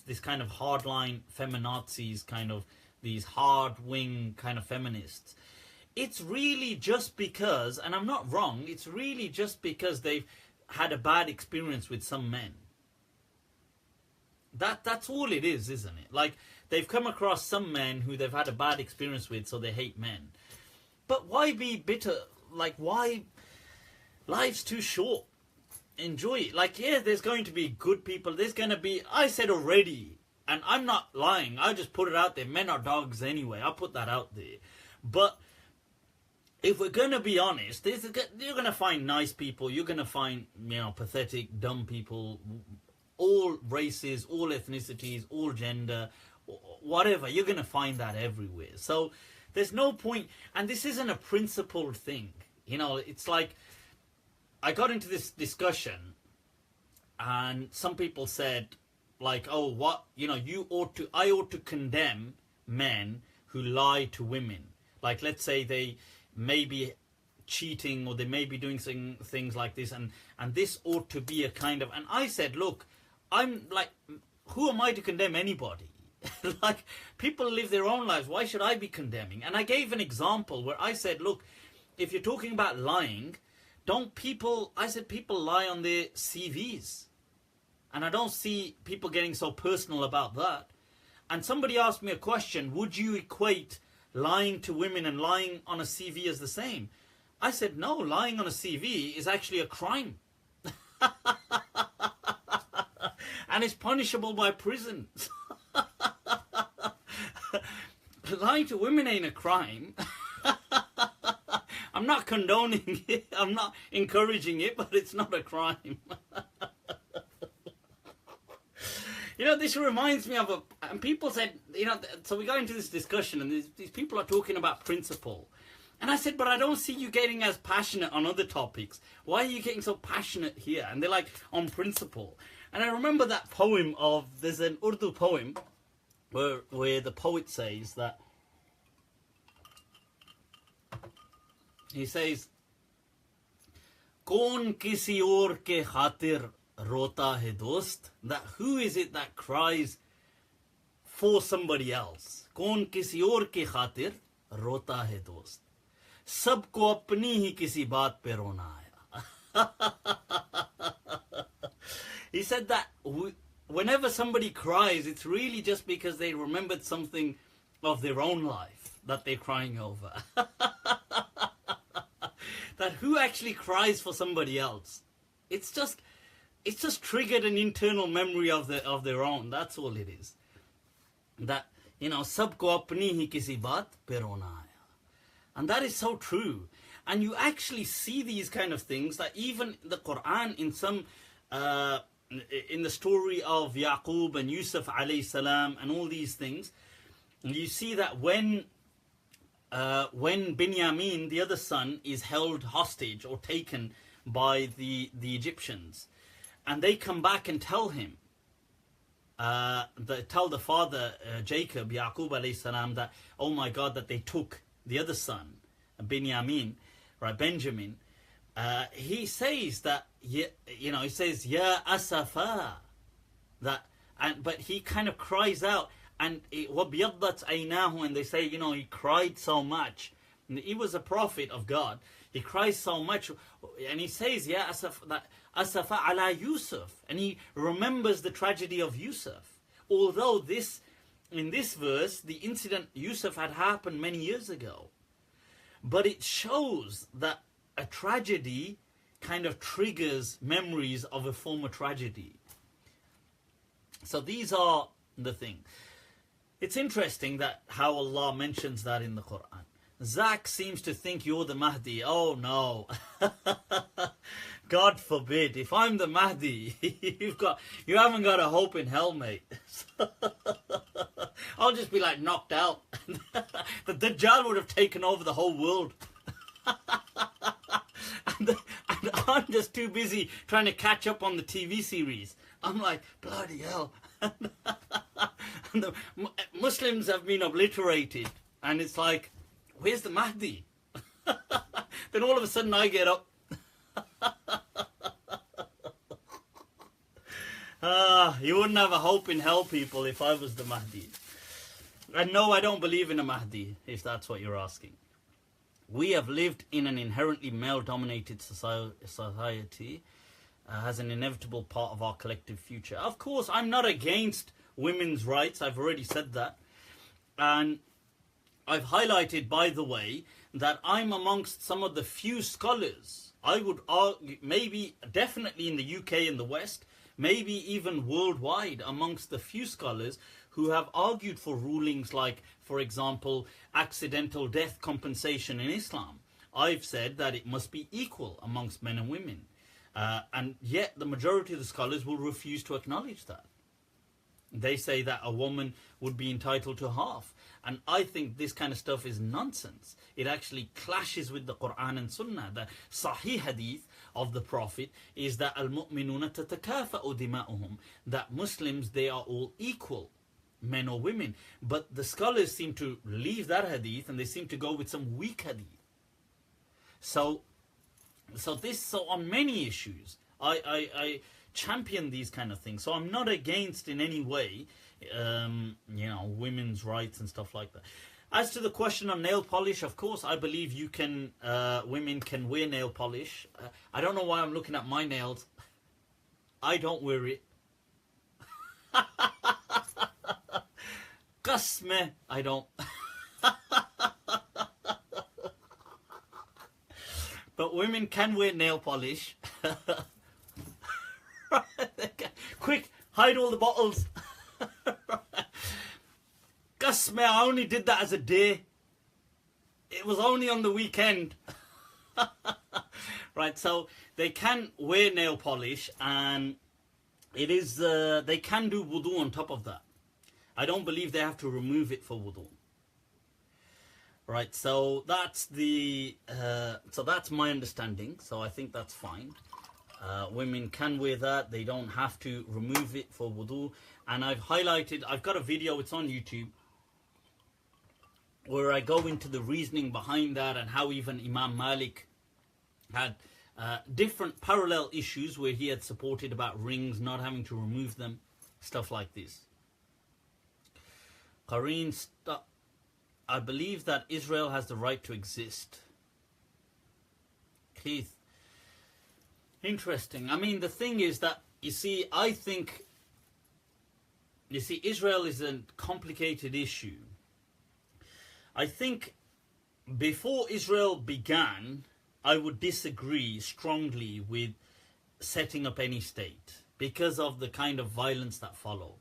this kind of hardline feminazis, kind of these hard-wing kind of feminists. It's really just because, and I'm not wrong, it's really just because they've had a bad experience with some men. That's all it is, isn't it? They've come across some men who they've had a bad experience with, so they hate men. But why be bitter? Why? Life's too short. Enjoy it. Yeah, there's going to be good people. There's going to be... I said already, and I'm not lying. I just put it out there. Men are dogs anyway. I put that out there. But if we're going to be honest, you're going to find nice people. You're going to find, pathetic, dumb people. All races, all ethnicities, all gender, whatever. You're going to find that everywhere. So there's no point. And this isn't a principled thing. It's like... I got into this discussion, and some people said, oh, what, I ought to condemn men who lie to women. Let's say they may be cheating, or they may be doing things like this, and this ought to be a kind of... And I said, look, I'm who am I to condemn anybody? People live their own lives. Why should I be condemning? And I gave an example where I said, look, if you're talking about lying... I said people lie on their CVs. And I don't see people getting so personal about that. And somebody asked me a question, would you equate lying to women and lying on a CV as the same? I said, no, lying on a CV is actually a crime. And it's punishable by prison. Lying to women ain't a crime. I'm not condoning it, I'm not encouraging it, but it's not a crime. This reminds me of and people said, so we got into this discussion, and these people are talking about principle. And I said, but I don't see you getting as passionate on other topics. Why are you getting so passionate here? And they're like, on principle. And I remember that poem there's an Urdu poem where the poet says that, he says, "Kaun kisi aur ke khatir rota hai dost?" That who is it that cries for somebody else? "Kaun kisi aur ke khatir rota hai dost? Sabko apni hi kisi baat pe rona aaya." He said that whenever somebody cries, it's really just because they remembered something of their own life that they're crying over. That who actually cries for somebody else? It's just triggered an internal memory of their own. That's all it is. That sabko apni hi kisi baat pe rona aaya. And that is so true. And you actually see these kind of things that even the Quran in some in the story of Yaqub and Yusuf alayhi salam and all these things, you see that when Binyamin, the other son, is held hostage or taken by the Egyptians, and they come back and tell him, tell the father, Jacob, Yaqub alayhi salam, that, oh my God, that they took the other son, Binyamin, right, Benjamin. He says that, he says, Ya asafa, but he kind of cries out, and وَبْيَضَّتْ عَيْنَاهُ, and they say, he cried so much. And he was a prophet of God. He cries so much, and he says, "Ya asafa ala Yusuf," and he remembers the tragedy of Yusuf. Although in this verse, the incident Yusuf had happened many years ago, but it shows that a tragedy kind of triggers memories of a former tragedy. So these are the thing. It's interesting that how Allah mentions that in the Quran. Zach seems to think you're the Mahdi. Oh no. God forbid. If I'm the Mahdi, you haven't got a hope in hell, mate. I'll just be like knocked out. The Dajjal would have taken over the whole world. And I'm just too busy trying to catch up on the TV series. I'm like, bloody hell. And the Muslims have been obliterated. And it's like, where's the Mahdi? Then all of a sudden I get up. You wouldn't have a hope in hell, people, if I was the Mahdi. And no, I don't believe in a Mahdi, if that's what you're asking. We have lived in an inherently male-dominated society as an inevitable part of our collective future. Of course, I'm not against women's rights. I've already said that. And I've highlighted, by the way, that I'm amongst some of the few scholars, I would argue, maybe definitely in the UK and the West, maybe even worldwide, amongst the few scholars who have argued for rulings like, for example, accidental death compensation in Islam. I've said that it must be equal amongst men and women. And yet the majority of the scholars will refuse to acknowledge that. They say that a woman would be entitled to half. And I think this kind of stuff is nonsense. It actually clashes with the Quran and Sunnah. The Sahih Hadith of the Prophet is that al-mu'minuna tatakafa'u dima'uhum, that Muslims, they are all equal, men or women. But the scholars seem to leave that hadith and they seem to go with some weak hadith. So on many issues, I champion these kind of things. So I'm not against in any way, women's rights and stuff like that. As to the question on nail polish, of course, I believe women can wear nail polish. I don't know why I'm looking at my nails. I don't wear it. Qasme, I don't. But women can wear nail polish. Quick, hide all the bottles. Qasme, I only did that as a day. It was only on the weekend. Right, so they can wear nail polish, and it is they can do wudu on top of that. I don't believe they have to remove it for wudu. Right, so that's that's my understanding. So I think that's fine. Women can wear that. They don't have to remove it for wudu. And I've got a video, it's on YouTube, where I go into the reasoning behind that and how even Imam Malik had different parallel issues where he had supported about rings, not having to remove them, stuff like this. Qareen, I believe that Israel has the right to exist. Keith, interesting. I mean, the thing is that, Israel is a complicated issue. I think before Israel began, I would disagree strongly with setting up any state because of the kind of violence that followed.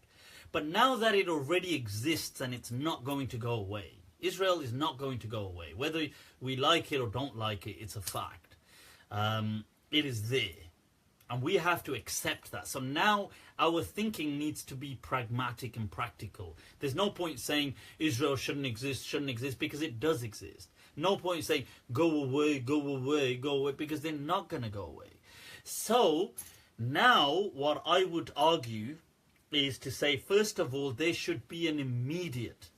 But now that it already exists and it's not going to go away, Israel is not going to go away. Whether we like it or don't like it, it's a fact. It is there. And we have to accept that. So now our thinking needs to be pragmatic and practical. There's no point saying Israel shouldn't exist, because it does exist. No point saying go away, because they're not going to go away. So now what I would argue is to say, first of all, there should be an immediate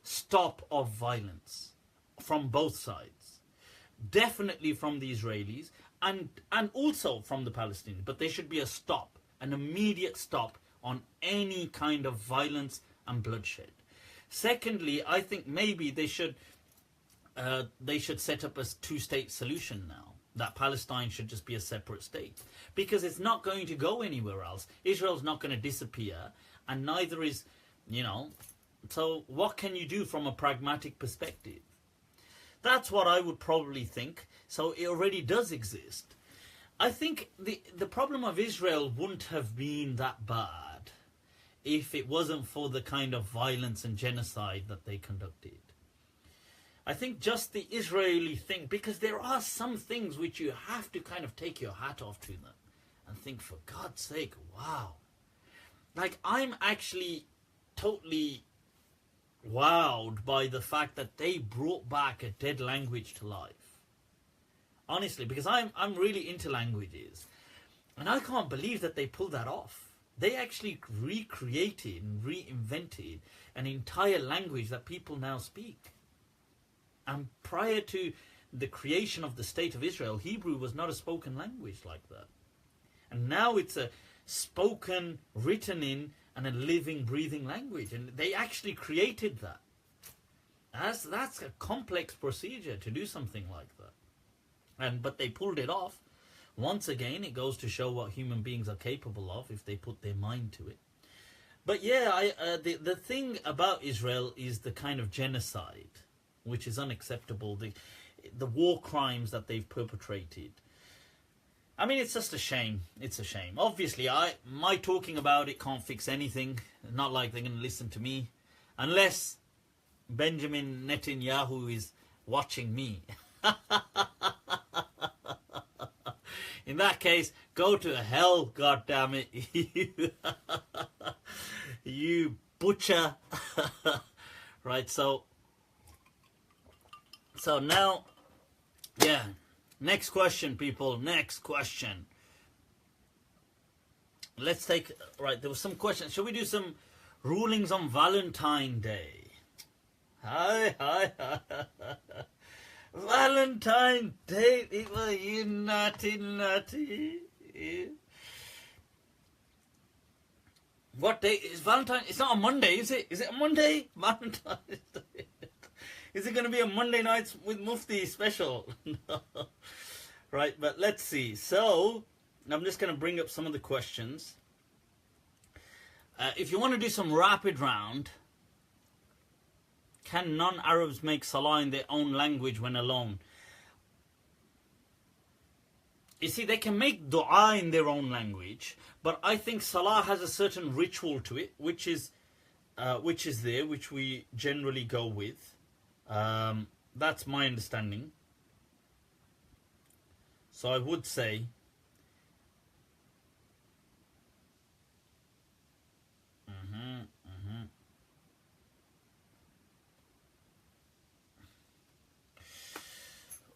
stop of violence from both sides. Definitely from the Israelis and also from the Palestinians. But there should be a stop, an immediate stop on any kind of violence and bloodshed. Secondly, I think maybe they should they should set up a two-state solution now. That Palestine should just be a separate state. Because it's not going to go anywhere else. Israel's not going to disappear. And neither is, you know. So what can you do from a pragmatic perspective? That's what I would probably think. So it already does exist. I think the problem of Israel wouldn't have been that bad if it wasn't for the kind of violence and genocide that they conducted. I think just the Israeli thing, because there are some things which you have to kind of take your hat off to them and think, for God's sake, wow. Like, I'm actually totally wowed by the fact that they brought back a dead language to life. Honestly, because I'm really into languages. And I can't believe that they pulled that off. They actually recreated and reinvented an entire language that people now speak. And prior to the creation of the State of Israel, Hebrew was not a spoken language like that. And now it's a spoken, written in, and a living, breathing language. And they actually created that. That's a complex procedure to do something like that. But they pulled it off. Once again, it goes to show what human beings are capable of if they put their mind to it. But yeah, the thing about Israel is the kind of genocide, which is unacceptable. The war crimes that they've perpetrated. I mean, it's just a shame. It's a shame. Obviously, my talking about it can't fix anything. Not like they're going to listen to me. Unless Benjamin Netanyahu is watching me. In that case, go to hell, goddammit. You butcher. Right, so now, yeah. Next question, people. Next question. Let's take... Right, there was some questions. Shall we do some rulings on Valentine's Day? Hi. Valentine's Day, people. You naughty. What day is Valentine? It's not a Monday, is it? Is it a Monday? Valentine's Day. Is it going to be a Monday nights with Mufti special? No. Right, but let's see. So, I'm just going to bring up some of the questions. If you want to do some rapid round, can non-Arabs make salah in their own language when alone? You see, they can make dua in their own language, but I think salah has a certain ritual to it, which is there, which we generally go with. That's my understanding. So I would say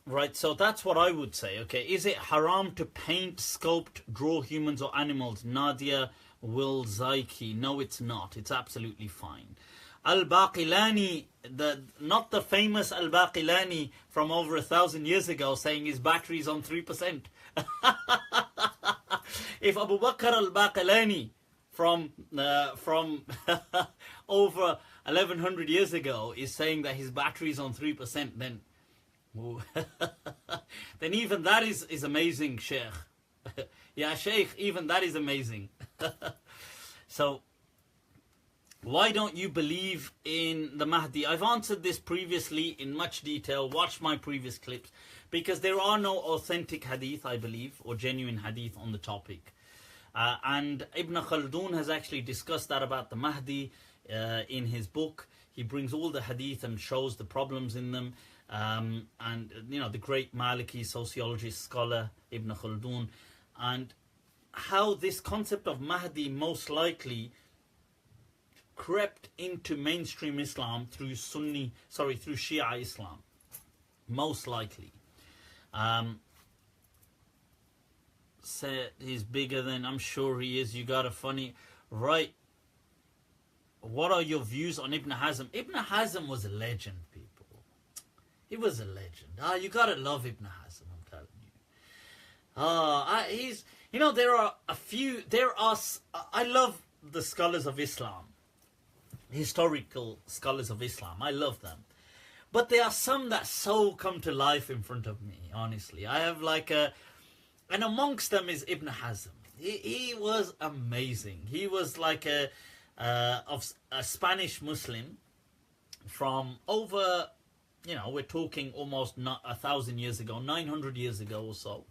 right, so that's what I would say. Okay, is it haram to paint, sculpt, draw humans or animals? Nadia Will Zaiki. No, it's not. It's absolutely fine. Al-Baqilani, not the famous Al-Baqilani from over 1,000 years ago, saying his battery's on 3%. If Abu Bakr Al-Baqilani from over 1,100 years ago is saying that his battery's on 3%, then then even that is amazing, Sheikh. Yeah, Sheikh, even that is amazing. So, why don't you believe in the Mahdi? I've answered this previously in much detail. Watch my previous clips. Because there are no authentic hadith, I believe, or genuine hadith on the topic. And Ibn Khaldun has actually discussed that about the Mahdi in his book. He brings all the hadith and shows the problems in them. And, you know, the great Maliki sociologist, scholar, Ibn Khaldun. And how this concept of Mahdi most likely crept into mainstream Islam through Shia Islam. Most likely. Said he's bigger than, I'm sure he is. You got a funny... Right. What are your views on Ibn Hazm? Ibn Hazm was a legend, people. He was a legend. You gotta love Ibn Hazm, I'm telling you. He's... You know, there are a few... I love the scholars of Islam. Historical scholars of Islam. I love them. But there are some that so come to life in front of me, honestly. I have like a... And amongst them is Ibn Hazm. He was amazing. He was like a Spanish Muslim from over, we're talking almost 1,000 years ago, 900 years ago or so.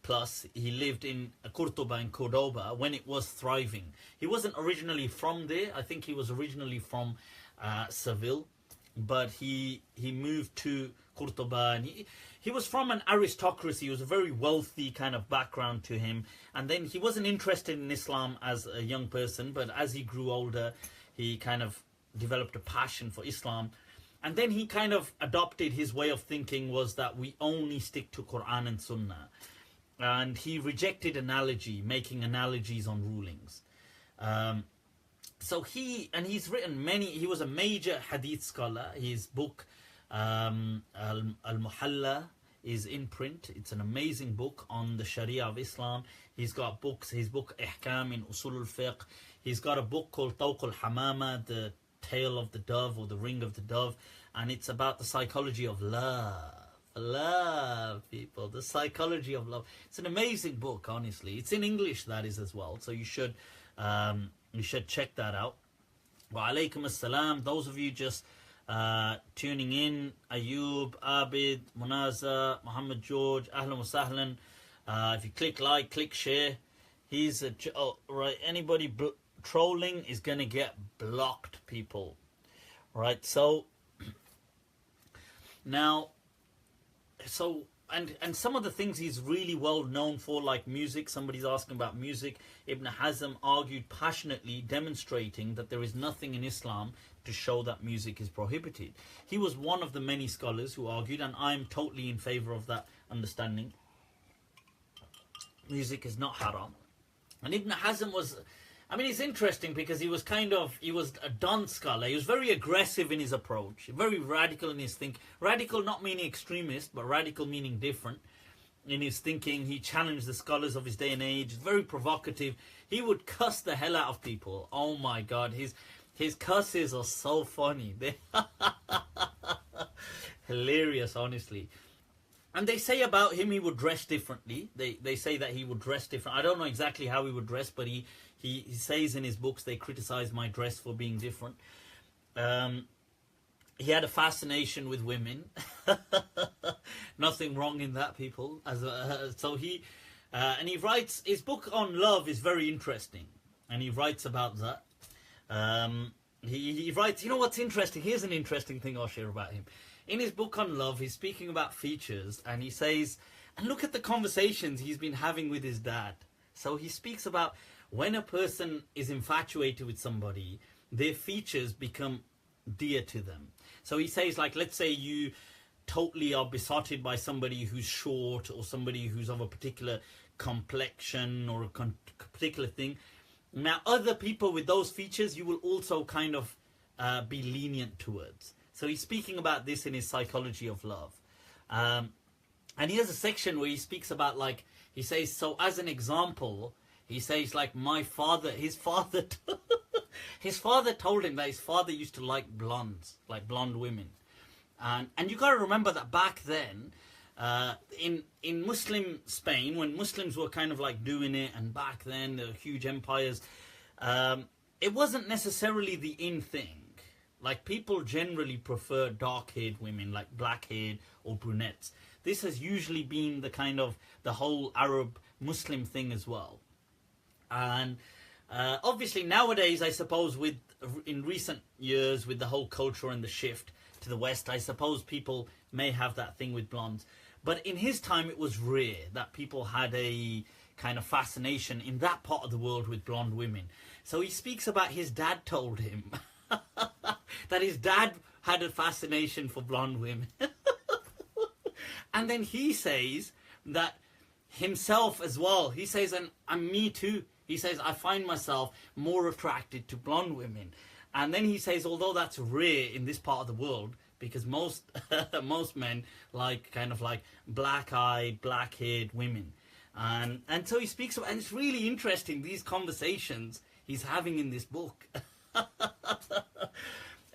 Plus, he lived in Cordoba in Cordoba when it was thriving. He wasn't originally from there. I think he was originally from Seville, but he moved to Cordoba, and he was from an aristocracy. It was a very wealthy kind of background to him. And then he wasn't interested in Islam as a young person, but as he grew older, he kind of developed a passion for Islam. And then he kind of adopted his way of thinking was that we only stick to Quran and Sunnah. And he rejected analogy, making analogies on rulings. So he's written he was a major hadith scholar. His book, al-Muhalla, is in print. It's an amazing book on the Sharia of Islam. He's got books, his book Ihkam in Usul al-Fiqh. He's got a book called Tawq al-Hamama, the tail of the dove or the ring of the dove. And it's about the psychology of love. Love, people, the psychology of love. It's an amazing book, honestly. It's in English, that is, as well. So you should check that out. Wa alaikum assalam. Those of you just tuning in, Ayub, Abid, Munaza, Muhammad George, Ahlan wa Sahlan. If you click like, click share. Right, anybody trolling is going to get blocked, people. Right, so now... And some of the things he's really well known for, like music. Somebody's asking about music. Ibn Hazm argued passionately, demonstrating that there is nothing in Islam to show that music is prohibited. He was one of the many scholars who argued, and I'm totally in favor of that understanding. Music is not haram. And Ibn Hazm was... it's interesting because he was a Don scholar. He was very aggressive in his approach, very radical in his thinking. Radical not meaning extremist, but radical meaning different in his thinking. He challenged the scholars of his day and age, very provocative. He would cuss the hell out of people. Oh my God, his cusses are so funny. They're hilarious, honestly. And they say about him he would dress differently. They say that he would dress different. I don't know exactly how he would dress, but he says in his books they criticize my dress for being different. He had a fascination with women. Nothing wrong in that, people. So he writes, his book on love is very interesting, and he writes about that. He writes, you know what's interesting? Here's an interesting thing I'll share about him. In his book on love, he's speaking about features, and he says, and look at the conversations he's been having with his dad. So he speaks about when a person is infatuated with somebody, their features become dear to them. So he says, like, let's say you totally are besotted by somebody who's short, or somebody who's of a particular complexion or a particular thing. Now, other people with those features, you will also kind of be lenient towards. So he's speaking about this in his Psychology of Love. And he has a section where he speaks about, like, he says, so as an example, he says, like, his father told him that his father used to like blondes, like blonde women. And you got to remember that back then, in Muslim Spain, when Muslims were kind of like doing it, and back then, the huge empires, it wasn't necessarily the in thing. Like, people generally prefer dark-haired women, like black-haired or brunettes. This has usually been the kind of the whole Arab Muslim thing as well. And obviously nowadays, I suppose, in recent years, with the whole culture and the shift to the West, I suppose people may have that thing with blondes. But in his time, it was rare that people had a kind of fascination in that part of the world with blonde women. So he speaks about his dad told him that his dad had a fascination for blonde women. And then he says that himself as well. He says, and me too. He says, I find myself more attracted to blonde women. And then he says, although that's rare in this part of the world, because most men like kind of like black-eyed, black-haired women. And so he speaks about, and it's really interesting, these conversations he's having in this book.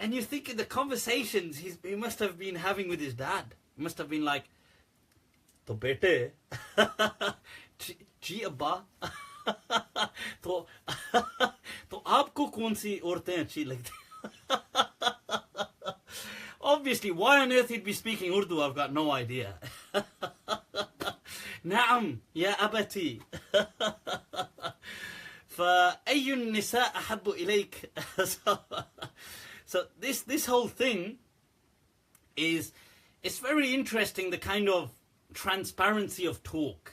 And you think in the conversations he must have been having with his dad. He must have been like, "To bete, जी अब्बा, तो आपको कौन सी औरतें अच्छी लगती?" Obviously, why on earth he'd be speaking Urdu, I've got no idea. نعم يا أبتي فأي النساء أحب إليك. So this whole thing is, it's very interesting, the kind of transparency of talk.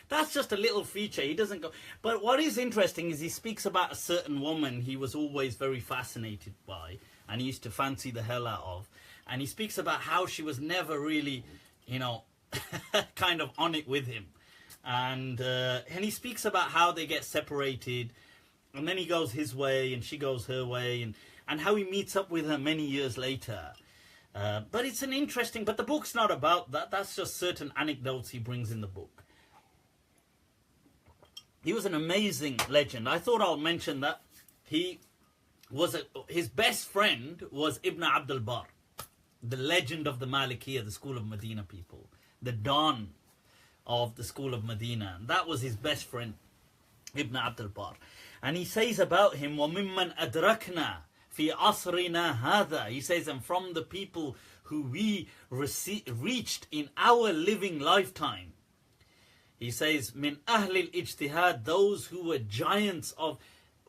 That's just a little feature. He doesn't go. But what is interesting is he speaks about a certain woman he was always very fascinated by, and he used to fancy the hell out of. And he speaks about how she was never really, kind of on it with him. And he speaks about how they get separated, and then he goes his way and she goes her way, and how he meets up with her many years later. But it's an interesting, but the book's not about that. That's just certain anecdotes he brings in the book. He was an amazing legend. I thought I'll mention that. His best friend was Ibn Abdul Bar, the legend of the Malikiyah, the school of Medina people, the Don of the school of Medina. And that was his best friend, Ibn Abdul Bar. And he says about him, وَمِمَّنْ أَدْرَكْنَا فِي عَصْرِنَا هَذَا. He says, and from the people who we reached in our living lifetime. He says, min ahlil ijtihad, those who were giants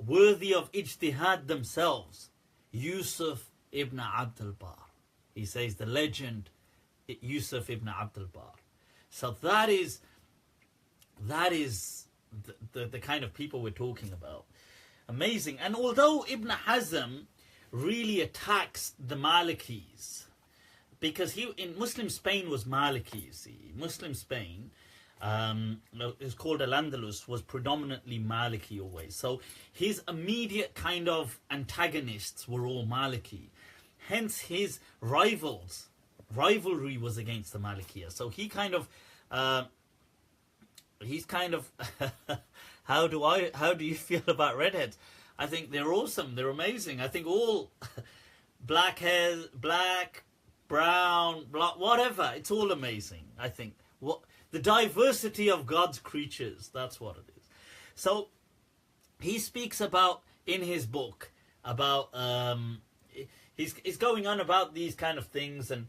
worthy of ijtihad themselves. Yusuf ibn Abdul Bar. He says the legend Yusuf ibn Abdul Bar. So that is the kind of people we're talking about. Amazing. And although Ibn Hazm really attacks the Malikis, because he in Muslim Spain was Maliki, you see. Muslim Spain, it's called Al-Andalus, was predominantly Maliki always. So his immediate kind of antagonists were all Maliki. Hence his rivalry was against the Malikiyah. So he's kind of how do you feel about redheads? I think they're awesome, they're amazing. I think all black hair, black, brown, whatever, it's all amazing. I think the diversity of God's creatures, that's what it is. So he speaks about in his book about he's going on about these kind of things, and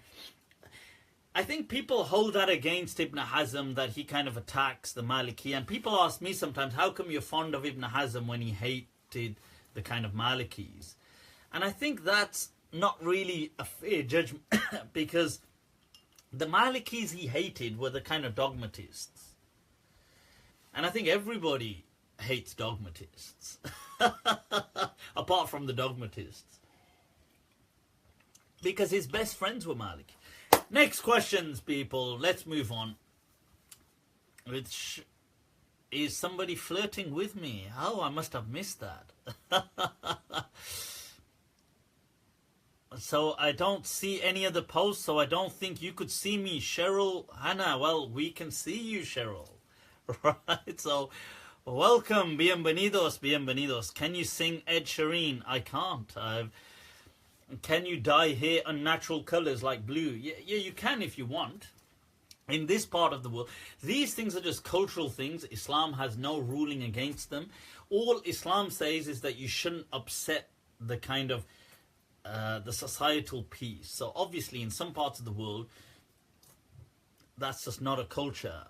I think people hold that against Ibn Hazm, that he kind of attacks the Maliki. And people ask me sometimes, how come you're fond of Ibn Hazm when he hated the kind of Malikis? And I think that's not really a fair judgment because the Malikis he hated were the kind of dogmatists. And I think everybody hates dogmatists. Apart from the dogmatists. Because his best friends were Maliki. Next questions, people. Let's move on. Which is somebody flirting with me? Oh, I must have missed that. So I don't see any of the posts, so I don't think you could see me. Cheryl, Hannah, well, we can see you, Cheryl. Right, so welcome, bienvenidos, bienvenidos. Can you sing Ed Sheeran? I can't. Can you dye hair unnatural colours like blue? Yeah, you can if you want. In this part of the world, these things are just cultural things. Islam has no ruling against them. All Islam says is that you shouldn't upset the kind of the societal peace. So obviously in some parts of the world, that's just not a culture.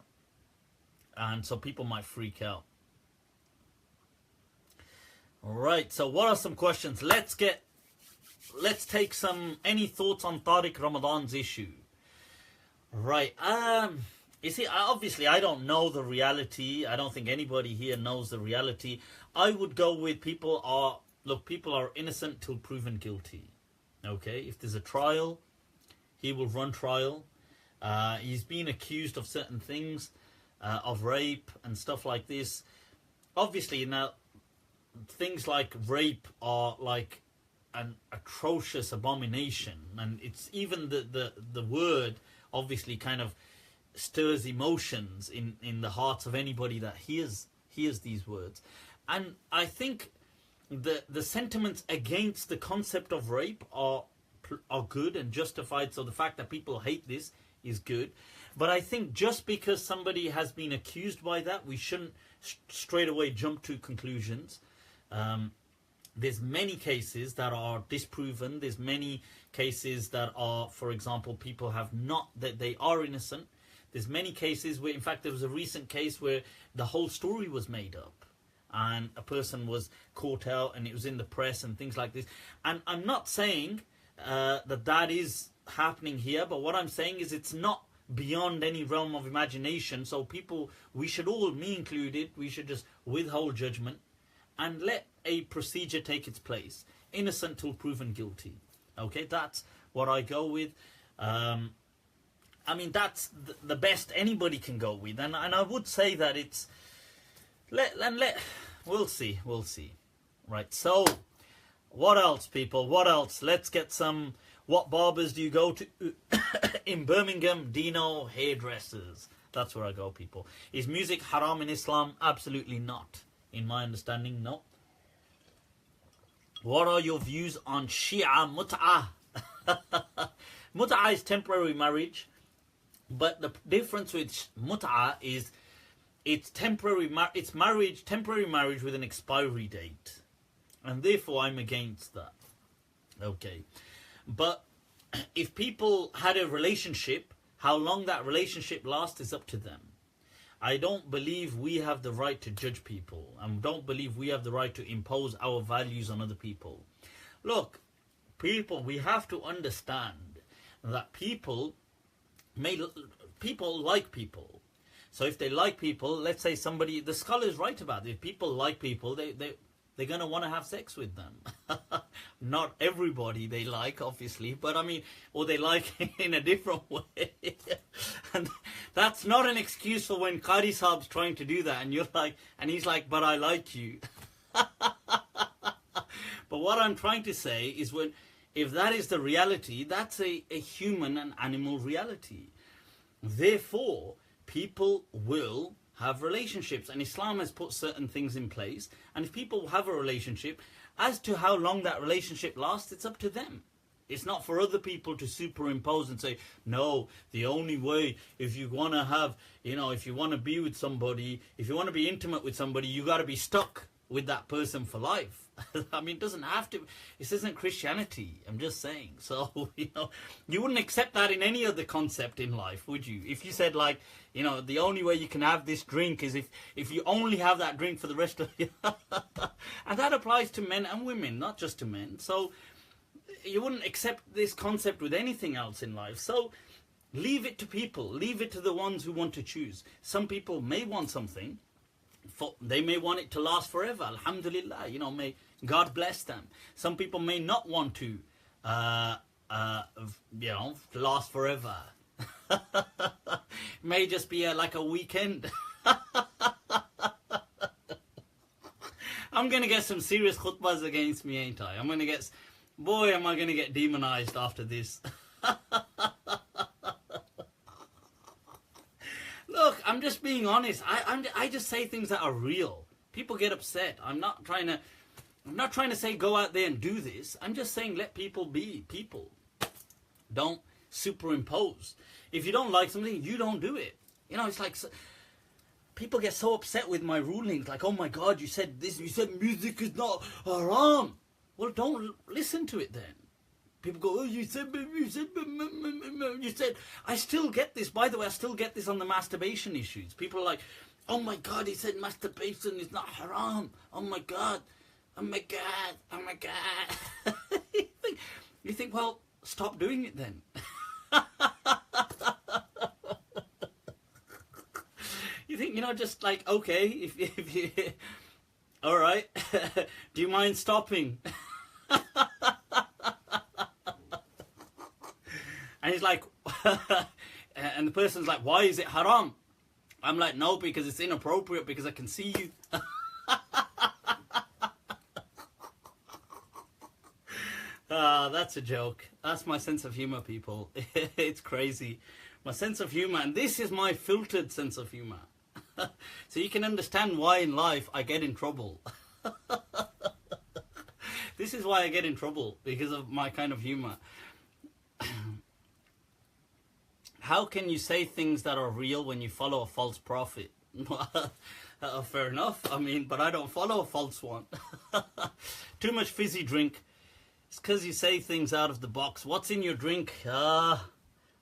And so people might freak out. Alright, so what are some questions? Let's take any thoughts on Tariq Ramadan's issue. Right, you see, obviously I don't know the reality. I don't think anybody here knows the reality. I would go with people are innocent till proven guilty. Okay, if there's a trial, he will run trial. He's been accused of certain things, of rape and stuff like this. Obviously, now, things like rape are like an atrocious abomination, and it's even the word obviously kind of stirs emotions in the hearts of anybody that hears these words. And I think the sentiments against the concept of rape are good and justified. So the fact that people hate this is good. But I think just because somebody has been accused by that, we shouldn't straight away jump to conclusions. There's many cases that are disproven. There's many cases that are, for example, people have not, that they are innocent. There's many cases where, in fact, there was a recent case where the whole story was made up and a person was caught out and it was in the press and things like this. And I'm not saying that is happening here, but what I'm saying is it's not beyond any realm of imagination. So people, we should all, me included, we should just withhold judgment and let a procedure take its place. Innocent till proven guilty. Okay, that's what I go with. I mean, that's the best anybody can go with. And I would say that it's... We'll see. Right, so... What else, people? What else? Let's get some... What barbers do you go to? In Birmingham, Dino hairdressers. That's where I go, people. Is music haram in Islam? Absolutely not. In my understanding, no. What are your views on Shia mut'ah? Mut'ah is temporary marriage. But the difference with mut'ah is it's temporary marriage with an expiry date. And therefore I'm against that. Okay. But if people had a relationship, how long that relationship lasts is up to them. I don't believe we have the right to judge people. I don't believe we have the right to impose our values on other people. Look, people, we have to understand that people like people. So if they like people, let's say somebody, the scholar is right about it. If people like people, they're going to want to have sex with them. Not everybody they like, obviously, but I mean, or they like in a different way. And that's not an excuse for when Qadi Saab's trying to do that and you're like, and he's like, but I like you. But what I'm trying to say is if that is the reality, that's a human and animal reality. Therefore, people will have relationships, and Islam has put certain things in place, and if people have a relationship, as to how long that relationship lasts, it's up to them. It's not for other people to superimpose and say, no, the only way, if you want to have, if you want to be with somebody, if you want to be intimate with somebody, you got to be stuck with that person for life. I mean, it doesn't have to. This isn't Christianity. I'm just saying. So, you wouldn't accept that in any other concept in life, would you? If you said, like, the only way you can have this drink is if you only have that drink for the rest of your life. And that applies to men and women, not just to men. So, you wouldn't accept this concept with anything else in life. So, leave it to people. Leave it to the ones who want to choose. Some people may want something. They may want it to last forever. Alhamdulillah, may God bless them. Some people may not want to, last forever. May just be like a weekend. I'm going to get some serious khutbahs against me, ain't I? Am I going to get demonized after this. Look, I'm just being honest. I just say things that are real. People get upset. I'm not trying to say go out there and do this. I'm just saying let people be people. Don't superimpose. If you don't like something, you don't do it. It's like people get so upset with my rulings. Like, oh my God, you said this. You said music is not haram. Well, don't listen to it then. People go, oh, you said, I still get this. By the way, I still get this on the masturbation issues. People are like, oh my God, he said masturbation is not haram. Oh my God. Oh my God. Oh my God. you think, well, stop doing it then. You think, just like, okay, if you, all right, do you mind stopping? And he's like, and the person's like, why is it haram? I'm like, no, because it's inappropriate, because I can see you. That's a joke. That's my sense of humor, people. It's crazy. My sense of humor, and this is my filtered sense of humor. So you can understand why in life I get in trouble. This is why I get in trouble, because of my kind of humor. How can you say things that are real when you follow a false prophet? Fair enough. I mean, but I don't follow a false one. Too much fizzy drink. It's because you say things out of the box. What's in your drink?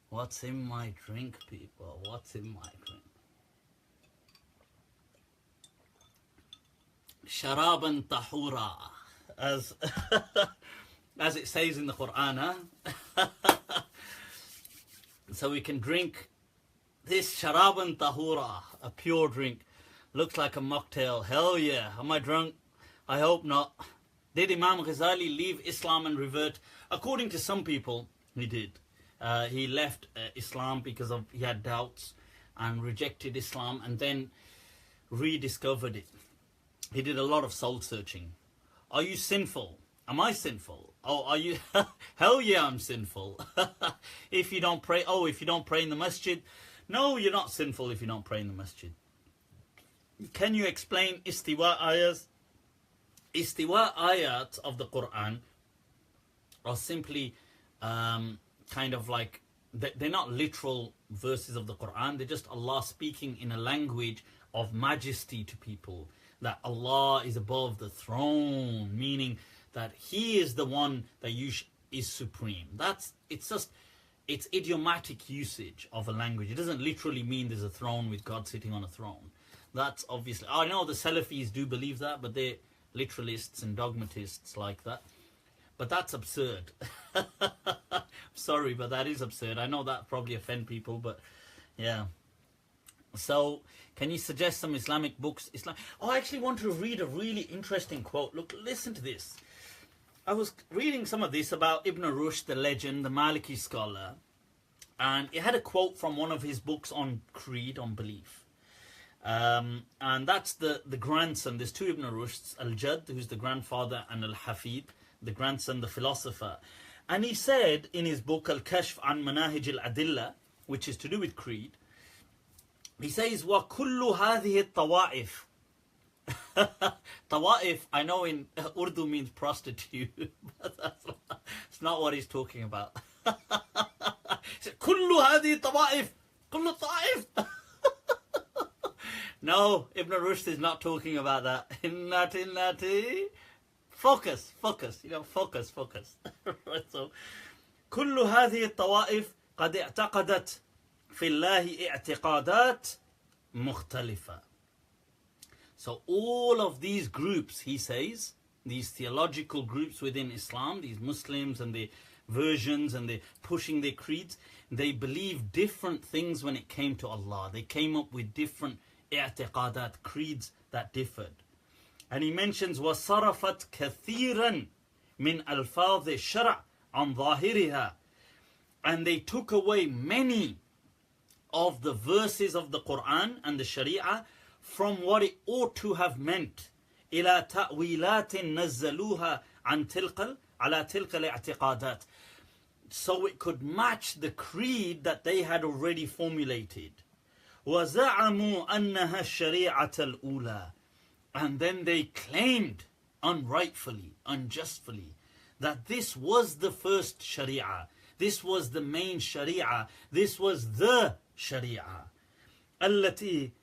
What's in my drink, people? What's in my drink? Sharaban tahura. As it says in the Quran, So we can drink this sharaban tahura, a pure drink. Looks like a mocktail. Hell yeah. Am I drunk? I hope not. Did Imam Ghazali leave Islam and revert? According to some people, he did. He left Islam because he had doubts and rejected Islam and then rediscovered it. He did a lot of soul searching. Are you sinful? Am I sinful? Oh, are you? Hell yeah, I'm sinful. If you don't pray, if you don't pray in the masjid. No, you're not sinful if you don't pray in the masjid. Can you explain istiwa ayahs? Istiwa ayat of the Quran are simply kind of like, they're not literal verses of the Quran. They're just Allah speaking in a language of majesty to people. That Allah is above the throne, meaning that He is the one that is supreme. It's idiomatic usage of a language. It doesn't literally mean there's a throne with God sitting on a throne. That's obviously, I know the Salafis do believe that, but they're literalists and dogmatists like that. But that's absurd. Sorry, but that is absurd. I know that probably offend people, but yeah. So, can you suggest some Islamic books? I actually want to read a really interesting quote. Look, listen to this. I was reading some of this about Ibn Rushd, the legend, the Maliki scholar, and it had a quote from one of his books on creed, on belief. And that's the grandson. There's two Ibn Rushds, Al-Jadd, who's the grandfather, and Al-Hafid, the grandson, the philosopher. And he said in his book, Al-Kashf an Manahij al-Adilla, which is to do with creed, he says, وَكُلُّ هَذِهِ الطَّوَائِفِ Tawa'if, I know in Urdu means prostitute, but that's not what he's talking about. كُلُّ هَذِهِ الطَّوَائِفِ كُلُّ طَائِفِ No, Ibn Rushd is not talking about that. Focus, focus. Right, so, كُلُّ هَذِهِ الطَّوَائِفِ قَدْ اعْتَقَدَتْ في الله اعتقادات مختلفة. So all of these groups, he says, these theological groups within Islam, these Muslims and the versions and they're pushing their creeds, they believe different things when it came to Allah. They came up with different i'tiqadat, creeds that differed. And he mentions وَصَرَفَتْ كَثِيرًا مِنْ أَلْفَاظِ الشَّرْعِ عَنْ ظَاهِرِهَا. And they took away many of the verses of the Quran and the Sharia from what it ought to have meant. إِلَى تَأْوِيلَاتٍ نَزَّلُوهَا عَنْ تِلْقَ عَلَى تِلْقَ الْاعْتِقَادَاتِ. So it could match the creed that they had already formulated. وَزَعَمُوا أَنَّهَا الشَّرِيعَةَ الْأُولَى. And then they claimed, unrightfully, unjustly, that this was the first Sharia. This was the main Sharia. This was the Sharia. التي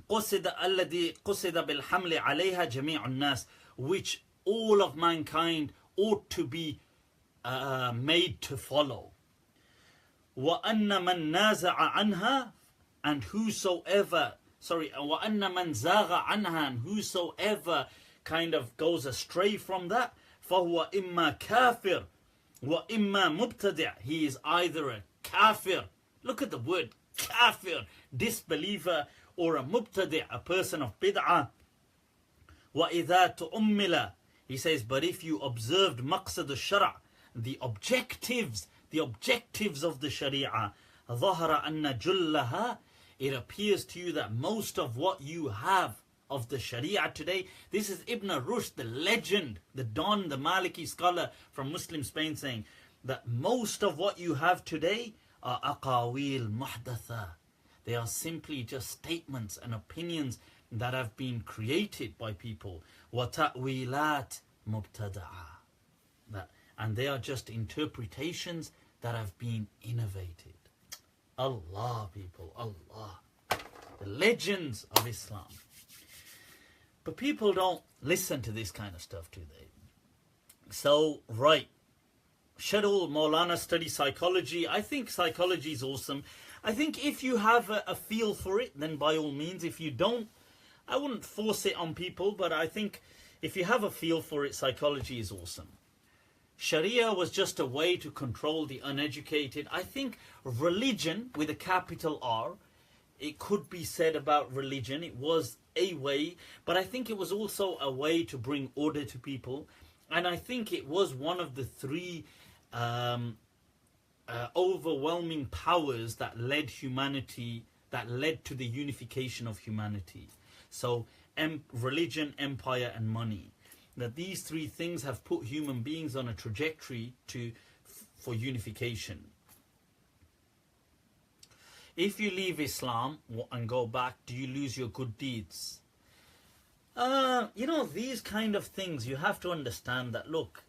قصد بالحمل عليها جميع الناس, which all of mankind ought to be made to follow. وأن من نازع عنها, and whosoever, وأن من زاغ عنها, and whosoever kind of goes astray from that, فهو إما كافر وإما مبتدع. He is either a kafir, look at the word kafir, disbeliever, or a mubtadi', a person of bid'ah. وَإِذَا تُؤُمِّلَ. He says, but if you observed maqsad al-shara', the objectives of the Sharia, ظَهَرَ أَنَّ جُلَّهَا, it appears to you that most of what you have of the Sharia today, this is Ibn Rushd, the legend, the Don, the Maliki scholar from Muslim Spain, saying that most of what you have today are aqawil muhdatha. They are simply just statements and opinions that have been created by people. وَتَأْوِيلَاتِ mubtada'a. And they are just interpretations that have been innovated. Allah, people, Allah. The legends of Islam. But people don't listen to this kind of stuff, do they? So, right. Should all Maulana study psychology? I think psychology is awesome. I think if you have a feel for it, then by all means. If you don't, I wouldn't force it on people. But I think if you have a feel for it, psychology is awesome. Sharia was just a way to control the uneducated. I think religion, with a capital R, it could be said about religion. It was a way, but I think it was also a way to bring order to people. And I think it was one of the three overwhelming powers that led humanity, that led to the unification of humanity. So religion, empire and money. That these three things have put human beings on a trajectory for unification. If you leave Islam and go back, do you lose your good deeds? These kind of things, you have to understand that, look,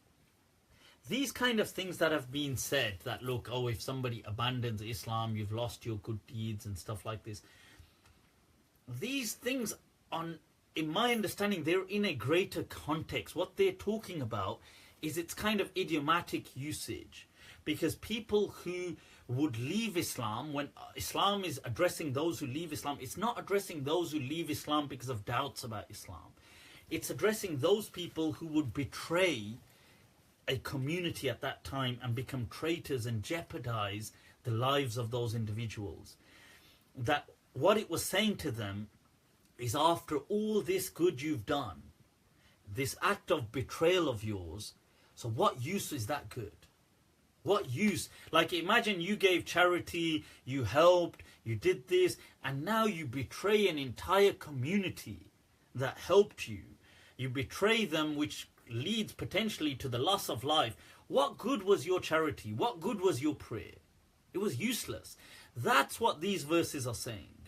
these kind of things that have been said, that, look, oh, if somebody abandons Islam, you've lost your good deeds and stuff like this. These things, in my understanding, they're in a greater context. What they're talking about is its kind of idiomatic usage. Because people who would leave Islam, when Islam is addressing those who leave Islam, it's not addressing those who leave Islam because of doubts about Islam. It's addressing those people who would betray a community at that time and become traitors and jeopardize the lives of those individuals. That what it was saying to them is, after all this good you've done, this act of betrayal of yours, so what use is that good? What use? Like, imagine you gave charity, you helped, you did this, and now you betray an entire community that helped you. You betray them, which leads potentially to the loss of life. What good was your charity? What good was your prayer? It was useless. That's what these verses are saying.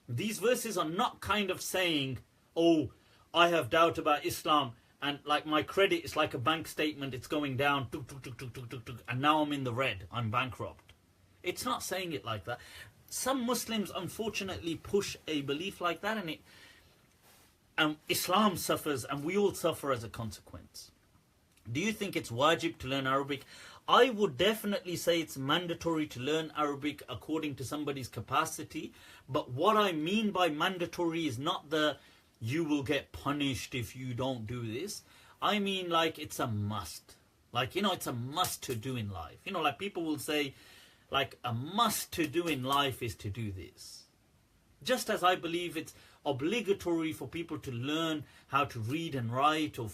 These verses are not kind of saying, oh, I have doubt about Islam, and like my credit is like a bank statement, it's going down, and now I'm in the red, I'm bankrupt. It's not saying it like that. Some Muslims unfortunately push a belief like that, and Islam suffers, and we all suffer as a consequence. Do you think it's wajib to learn Arabic? I would definitely say it's mandatory to learn Arabic according to somebody's capacity. But what I mean by mandatory is not the you will get punished if you don't do this. I mean, like, it's a must. Like, it's a must to do in life. Like people will say, like, a must to do in life is to do this. Just as I believe it's obligatory for people to learn how to read and write, or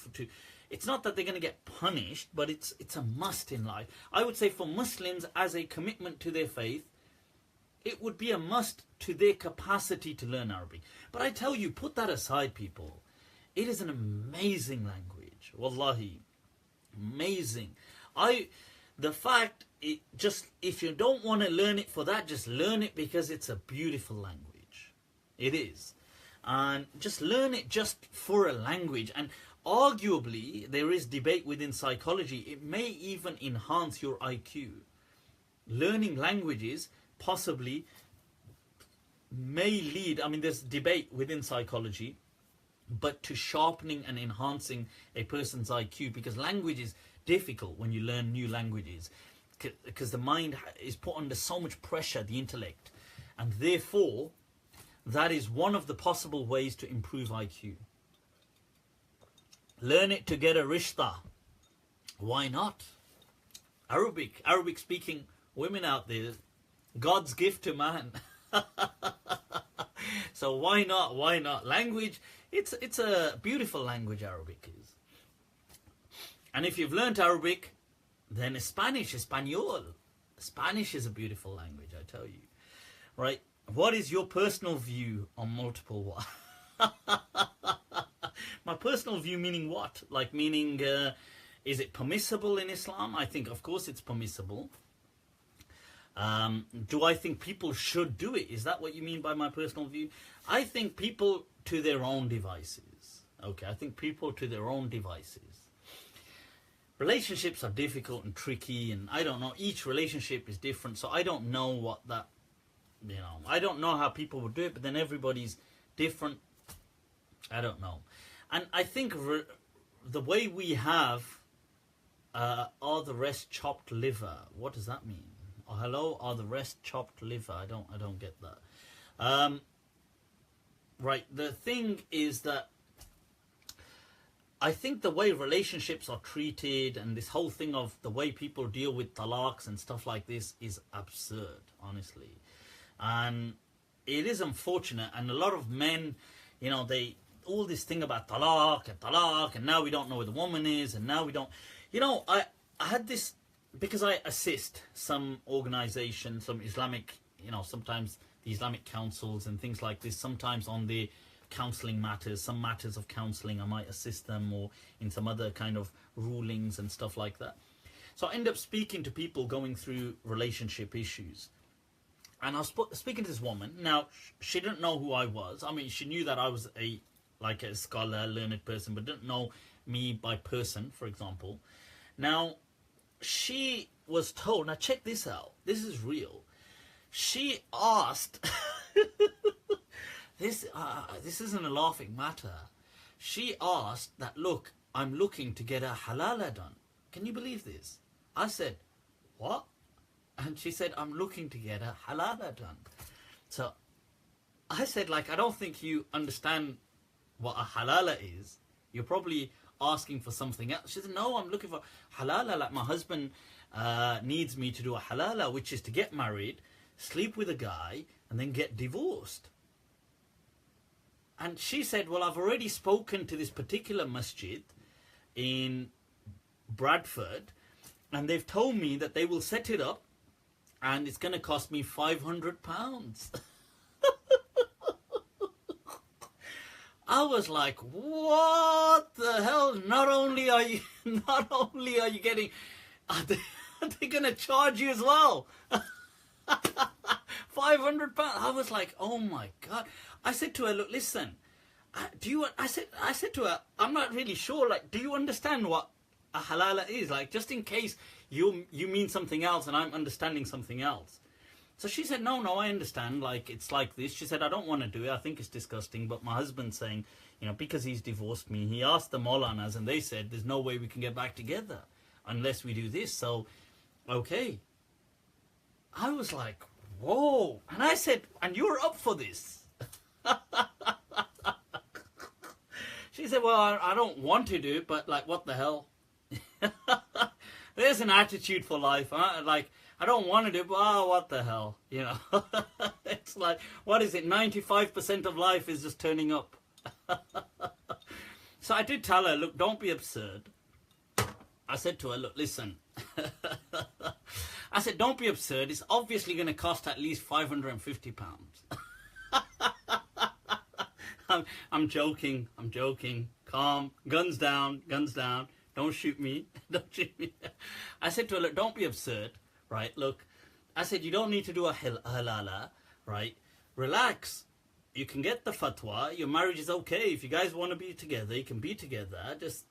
it's not that they're going to get punished, but it's a must in life. I would say for Muslims, as a commitment to their faith, it would be a must to their capacity to learn Arabic. But I tell you, put that aside, people. It is an amazing language. Wallahi. Amazing. The fact, if you don't want to learn it for that, just learn it because it's a beautiful language. It is. And just learn it just for a language. And arguably, there is debate within psychology. It may even enhance your IQ. Learning languages possibly may lead, there's debate within psychology, but to sharpening and enhancing a person's IQ, because language is difficult when you learn new languages, because the mind is put under so much pressure, the intellect, and therefore that is one of the possible ways to improve IQ. Learn it to get a rishta. Why not? Arabic speaking women out there, God's gift to man. So why not? Language, it's a beautiful language, Arabic is. And if you've learnt Arabic, then Spanish is a beautiful language, I tell you. Right? What is your personal view on multiple wives? My personal view meaning what? Like meaning, is it permissible in Islam? I think, of course, it's permissible. Do I think people should do it? Is that what you mean by my personal view? I think people to their own devices. Okay, I think people to their own devices. relationships are difficult and tricky, and I don't know, each relationship is different, so I don't know what that, you know, I don't know how people would do it, but then everybody's different. I don't know. And I think the way we have are the rest chopped liver. What does that mean? Oh, hello, are the rest chopped liver? I don't get that. Right, the thing is that I think the way relationships are treated and this whole thing of the way people deal with talaqs and stuff like this is absurd, honestly. And it is unfortunate, and a lot of men, you know, they all this thing about talaq, and now we don't know where the woman is, and now we don't, you know, I had this, because I assist some organizations, some Islamic, you know, sometimes the Islamic councils and things like this, sometimes on the counseling matters, some matters of counseling, I might assist them, or in some other kind of rulings and stuff like that. So I end up speaking to people going through relationship issues. And I was speaking to this woman. Now, she didn't know who I was. I mean, she knew that I was a scholar, learned person, but didn't know me by person, for example. Now, she was told, now check this out, this is real. She asked, this isn't a laughing matter. She asked that, look, I'm looking to get a halala done. Can you believe this? I said, what? And she said, I'm looking to get a halala done. So I said, like, I don't think you understand what a halala is. You're probably asking for something else. She said, no, I'm looking for halala. Like, my husband needs me to do a halala, which is to get married, sleep with a guy, and then get divorced. And she said, well, I've already spoken to this particular masjid in Bradford, and they've told me that they will set it up, and it's going to cost me £500. I was like, what the hell? Not only are you getting, are they going to charge you as well? £500. I was like, oh my God. I said to her, look, listen, I said to her, I'm not really sure, like, do you understand what a halala is? Like, just in case you mean something else and I'm understanding something else. So she said, no, I understand, like, it's like this. She said, I don't want to do it, I think it's disgusting, but my husband's saying, you know, because he's divorced me, he asked the Maulanas, and they said, there's no way we can get back together unless we do this, so, okay. I was like, whoa. And I said, and you're up for this? She said, well, I don't want to do it, but, like, what the hell? There's an attitude for life, huh? Like, I don't want to do it, but oh, what the hell, you know? It's like, what is it, 95% of life is just turning up. So I did tell her, look, don't be absurd. I said to her, look, listen. I said, don't be absurd, it's obviously going to cost at least £550. I'm joking, calm, guns down, don't shoot me, I said to her, look, don't be absurd, right, look, I said, you don't need to do a halala, right, relax, you can get the fatwa, your marriage is okay, if you guys want to be together, you can be together, just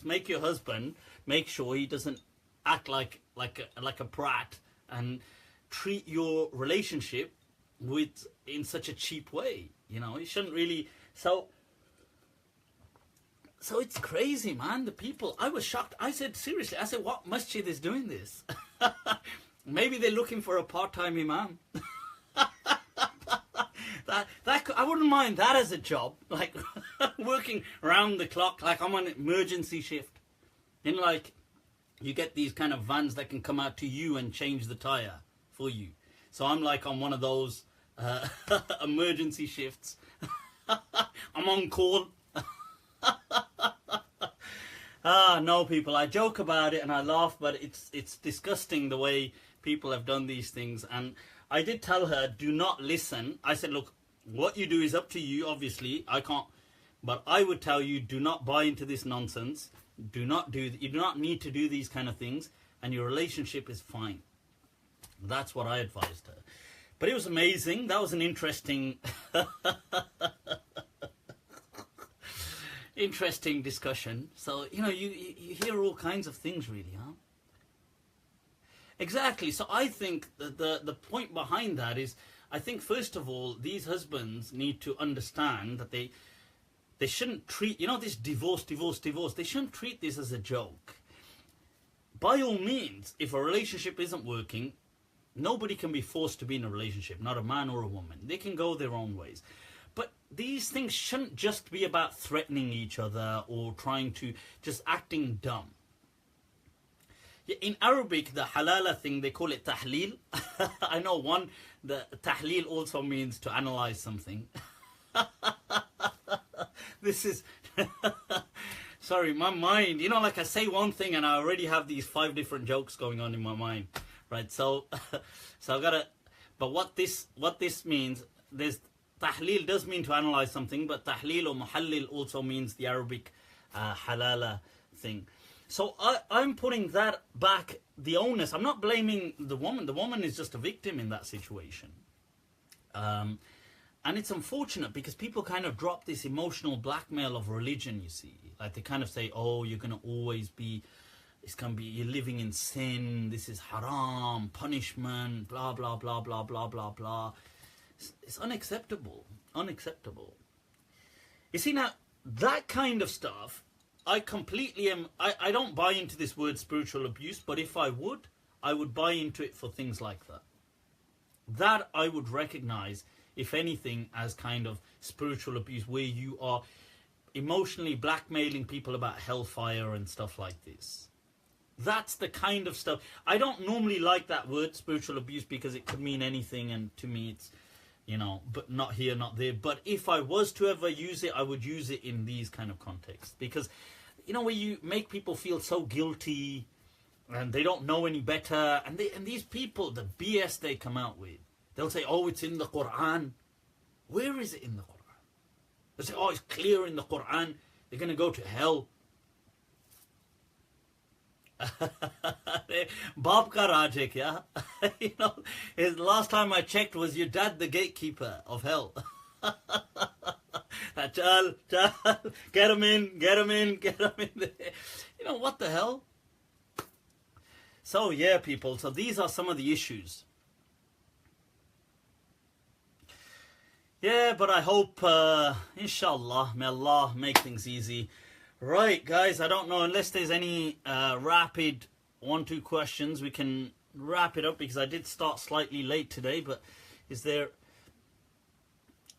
make your husband, make sure he doesn't act like a brat and treat your relationship in such a cheap way, you know, he shouldn't really. So it's crazy, man, the people. I was shocked. I said, seriously, I said, what masjid is doing this? Maybe they're looking for a part-time imam. I wouldn't mind that as a job, like working around the clock, like I'm on an emergency shift. You know, like you get these kind of vans that can come out to you and change the tire for you. So I'm like on one of those emergency shifts. I'm on call. No, people, I joke about it and I laugh, but it's disgusting the way people have done these things. And I did tell her, do not listen. I said, look, what you do is up to you, obviously. I can't, but I would tell you, do not buy into this nonsense. You do not need to do these kind of things, and your relationship is fine. That's what I advised her. But it was amazing. That was an interesting interesting discussion. So, you know, you hear all kinds of things really, huh? Exactly. So I think that the point behind that is, I think first of all, these husbands need to understand that they shouldn't treat, you know, this divorce, they shouldn't treat this as a joke. By all means, if a relationship isn't working, nobody can be forced to be in a relationship, not a man or a woman. They can go their own ways. But these things shouldn't just be about threatening each other or trying to just acting dumb. In Arabic, the halala thing, they call it tahleel. I know the tahleel also means to analyze something. This is... Sorry, my mind, you know, like I say one thing and I already have these 5 different jokes going on in my mind, right? So I gotta, but what this means, there's, tahleel does mean to analyze something, but tahleel or muhallil also means the Arabic halala thing. So I'm putting that back, the onus, I'm not blaming the woman is just a victim in that situation. And it's unfortunate because people kind of drop this emotional blackmail of religion, you see. Like they kind of say, oh, you're going to always be, it's going to be, you're living in sin, this is haram, punishment, blah, blah, blah, blah, blah, blah, blah. It's unacceptable, unacceptable. You see, now, that kind of stuff, I completely am, I don't buy into this word spiritual abuse, but if I would buy into it for things like that. That I would recognize, if anything, as kind of spiritual abuse, where you are emotionally blackmailing people about hellfire and stuff like this. That's the kind of stuff. I don't normally like that word, spiritual abuse, because it could mean anything, and to me it's, you know, but not here, not there. But if I was to ever use it, I would use it in these kind of contexts. Because, you know, where you make people feel so guilty, and they don't know any better, and these people, the BS they come out with, they'll say, oh, it's in the Quran. Where is it in the Quran? They say, oh, it's clear in the Quran. They're going to go to hell. Baap ka raaj hai kya? You know, last time I checked was your dad the gatekeeper of hell. Chal, get him in. You know, what the hell? So, yeah, people. So these are some of the issues. Yeah, but I hope, inshallah, may Allah make things easy. Right, guys, I don't know, unless there's any rapid 1-2 questions, we can wrap it up, because I did start slightly late today, but is there...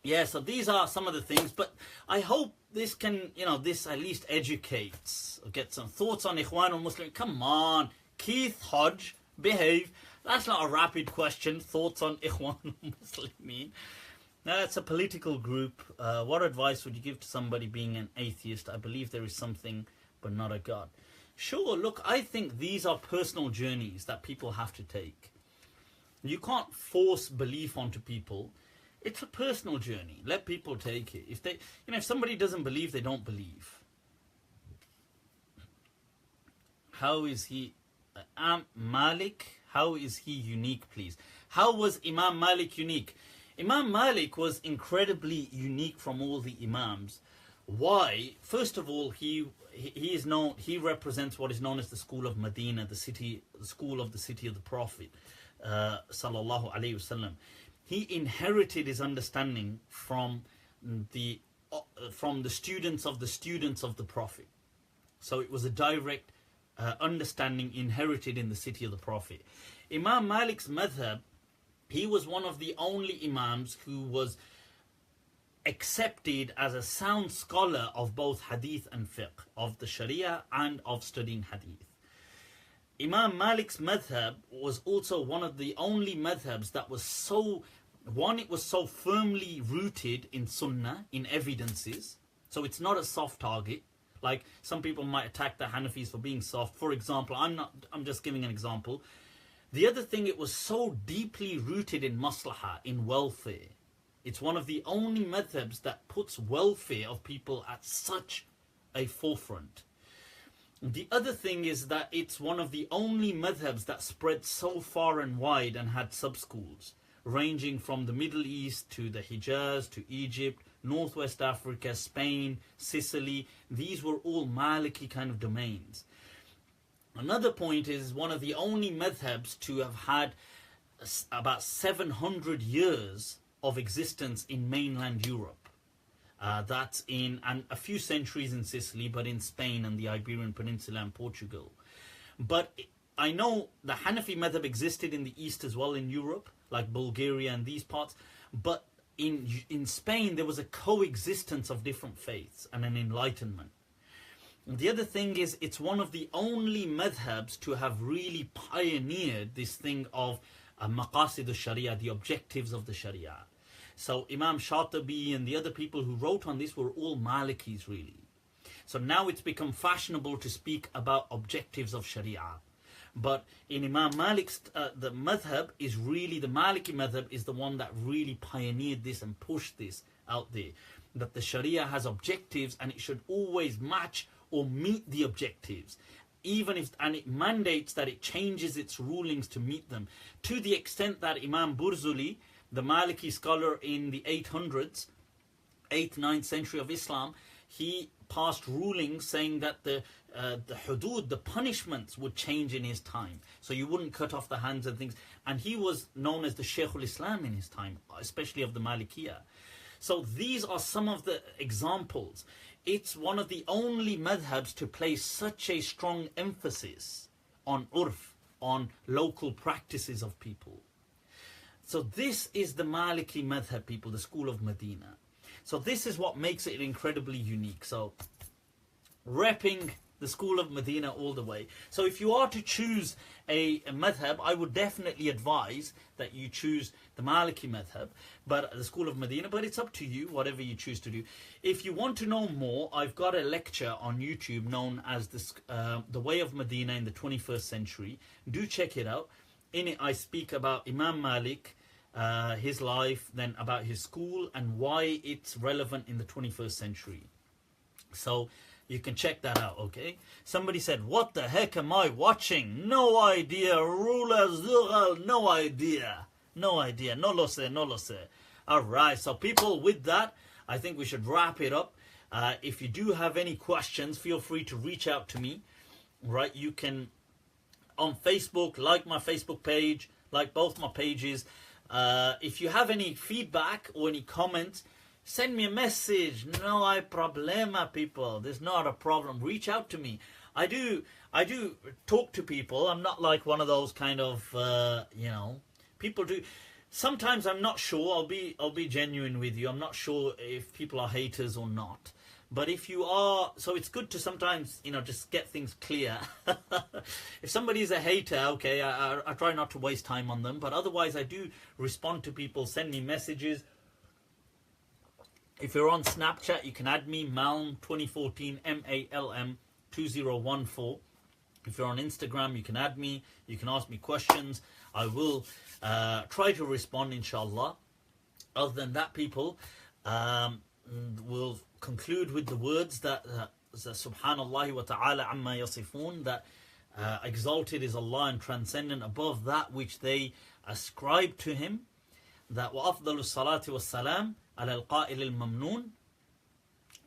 Yeah, so these are some of the things, but I hope this can, you know, this at least educates, get some thoughts on Ikhwān al-Muslimīn. Come on, Keith Hodge, behave. That's not a rapid question, thoughts on Ikhwān al-Muslimīn. Now, it's a political group. What advice would you give to somebody being an atheist? I believe there is something, but not a God. Sure, look, I think these are personal journeys that people have to take. You can't force belief onto people. It's a personal journey. Let people take it. If they, you know, if somebody doesn't believe, they don't believe. How is he, Malik? How is he unique, please? How was Imam Malik unique? Imam Malik was incredibly unique from all the Imams. Why? First of all, he is known. He represents what is known as the school of Medina, the school of the city of the Prophet, sallallahu alaihi wasallam. He inherited his understanding from the students of the Prophet. So it was a direct understanding inherited in the city of the Prophet. Imam Malik's madhab, he was one of the only Imams who was accepted as a sound scholar of both hadith and fiqh, of the Sharia and of studying hadith. Imam Malik's madhab was also one of the only madhabs that was so, one, it was so firmly rooted in sunnah, in evidences. So it's not a soft target. Like some people might attack the Hanafis for being soft. For example, I'm just giving an example. The other thing, it was so deeply rooted in maslahah, in welfare. It's one of the only madhabs that puts welfare of people at such a forefront. The other thing is that it's one of the only madhabs that spread so far and wide and had sub-schools, ranging from the Middle East to the Hijaz, to Egypt, Northwest Africa, Spain, Sicily. These were all Maliki kind of domains. Another point is one of the only madhabs to have had about 700 years of existence in mainland Europe. That's in and a few centuries in Sicily, but in Spain and the Iberian Peninsula and Portugal. But I know the Hanafi madhab existed in the East as well, in Europe, like Bulgaria and these parts. But in Spain, there was a coexistence of different faiths and an enlightenment. The other thing is, it's one of the only madhabs to have really pioneered this thing of maqasid al-Sharia, the objectives of the Sharia. So Imam Shatibi and the other people who wrote on this were all Malikis, really. So now it's become fashionable to speak about objectives of Sharia. But in Imam Malik's, the madhab is really, the Maliki madhab is the one that really pioneered this and pushed this out there. That the Sharia has objectives and it should always match or meet the objectives, even if, and it mandates that it changes its rulings to meet them, to the extent that Imam Burzuli, the Maliki scholar in the 800s, 8th, 9th century of Islam, he passed rulings saying that the hudud, the punishments, would change in his time, so you wouldn't cut off the hands and things. And he was known as the Shaykh al-Islam in his time, especially of the Malikiyah. So these are some of the examples. It's one of the only madhabs to place such a strong emphasis on urf, on local practices of people. So this is the Maliki madhab, people, the school of Medina. So this is what makes it incredibly unique. So repping the school of Medina all the way. So if you are to choose a madhab, I would definitely advise that you choose the Maliki madhab, but the school of Medina. But it's up to you, whatever you choose to do. If you want to know more, I've got a lecture on YouTube known as the Way of Medina in the 21st Century. Do check it out. In it, I speak about Imam Malik, his life, then about his school and why it's relevant in the 21st century. So you can check that out, okay? Somebody said, what the heck am I watching? No idea. Rula Zughal, no idea. No idea. No lo sé, no lo sé. Alright, so people, with that, I think we should wrap it up. If you do have any questions, feel free to reach out to me. Right, you can, on Facebook, like my Facebook page, like both my pages. If you have any feedback or any comments, send me a message. No hay problema, people. There's not a problem. Reach out to me. I do talk to people. I'm not like one of those kind of, people do. Sometimes I'm not sure. I'll be genuine with you. I'm not sure if people are haters or not. But if you are, so it's good to sometimes, just get things clear. If somebody is a hater, okay, I try not to waste time on them. But otherwise, I do respond to people, send me messages. If you're on Snapchat, you can add me, Malm 2014, MALM 2014. If you're on Instagram, you can add me. You can ask me questions. I will try to respond, inshallah. Other than that, people, we'll conclude with the words that Subhanallah wa ta'ala amma yasifun, that exalted is Allah and transcendent above that which they ascribe to Him. That wa afdalu salati wa salam ala al-qa'il al-mamnoon,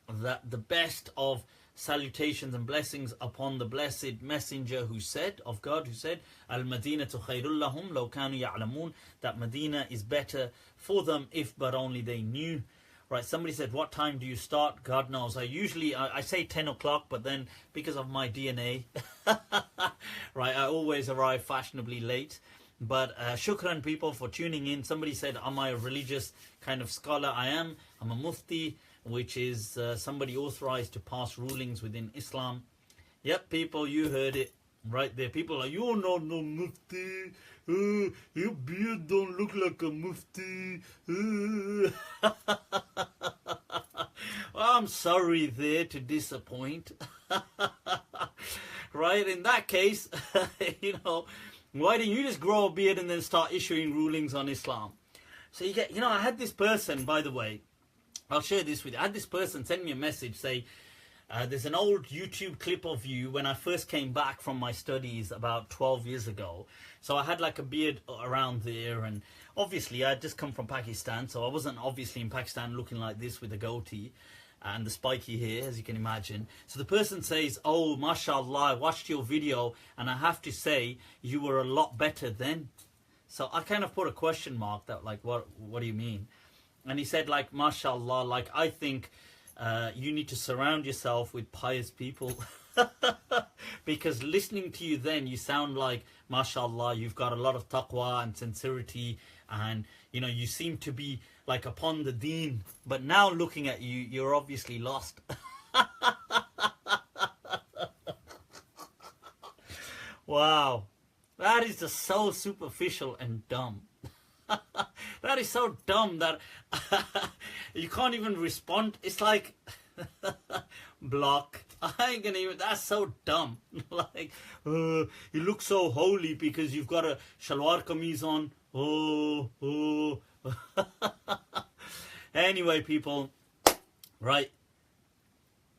that the best of salutations and blessings upon the blessed messenger who said, of God, who said, al-Madinatu khayrul lahum law kanu ya'lamun, that Medina is better for them if but only they knew. Right, somebody said, what time do you start? God knows. I say 10 o'clock, but then because of my DNA, right, I always arrive fashionably late. But shukran, people, for tuning in. Somebody said, am I a religious kind of scholar? I am. I'm a Mufti, which is somebody authorized to pass rulings within Islam. Yep, people, you heard it right there. People are, you're not no Mufti. Your beard don't look like a Mufti. Well, I'm sorry there to disappoint. Right, in that case, why don't you just grow a beard and then start issuing rulings on Islam? So you get, I had this person, by the way, I'll share this with you. I had this person send me a message, say, There's an old YouTube clip of you when I first came back from my studies about 12 years ago. So I had like a beard around there, and obviously I had just come from Pakistan, so I wasn't obviously in Pakistan looking like this with a goatee and the spiky hair, as you can imagine. So the person says, oh, mashallah, I watched your video and I have to say you were a lot better then. So I kind of put a question mark that, like, what do you mean? And he said, like, mashallah, like, I think you need to surround yourself with pious people. Because listening to you then, you sound like, mashallah, you've got a lot of taqwa and sincerity, and you know, you seem to be like upon the deen. But now looking at you, you're obviously lost. Wow, that is just so superficial and dumb. That is so dumb that you can't even respond. It's like block. I ain't gonna even. That's so dumb. Like, you look so holy because you've got a shalwar kameez on. Oh. Anyway, people, right.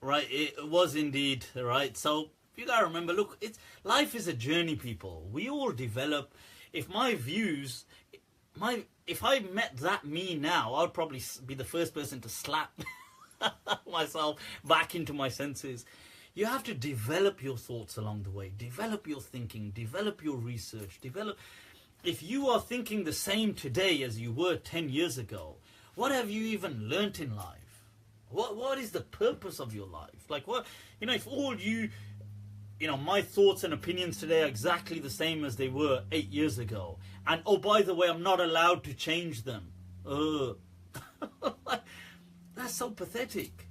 It was indeed right. So you gotta remember. Look, life is a journey, people. We all develop. If my views. If I met that me now, I'd probably be the first person to slap myself back into my senses. You have to develop your thoughts along the way, develop your thinking, develop your research, if you are thinking the same today as you were 10 years ago, what have you even learnt in life? What is the purpose of your life? Like, what, if all my thoughts and opinions today are exactly the same as they were 8 years ago. And, oh, by the way, I'm not allowed to change them. That's so pathetic.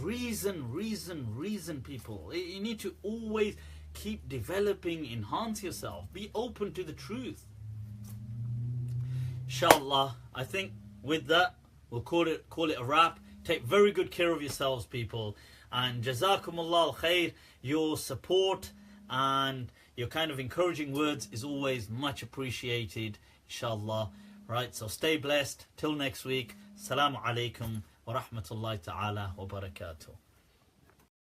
Reason, people. You need to always keep developing, enhance yourself. Be open to the truth. Inshallah, I think with that, we'll call it a wrap. Take very good care of yourselves, people. And jazakumullah al-khair. Your support and your kind of encouraging words is always much appreciated, inshallah. Right, so stay blessed. Till next week. Assalamu alaikum wa rahmatullahi ta'ala wa barakatuh.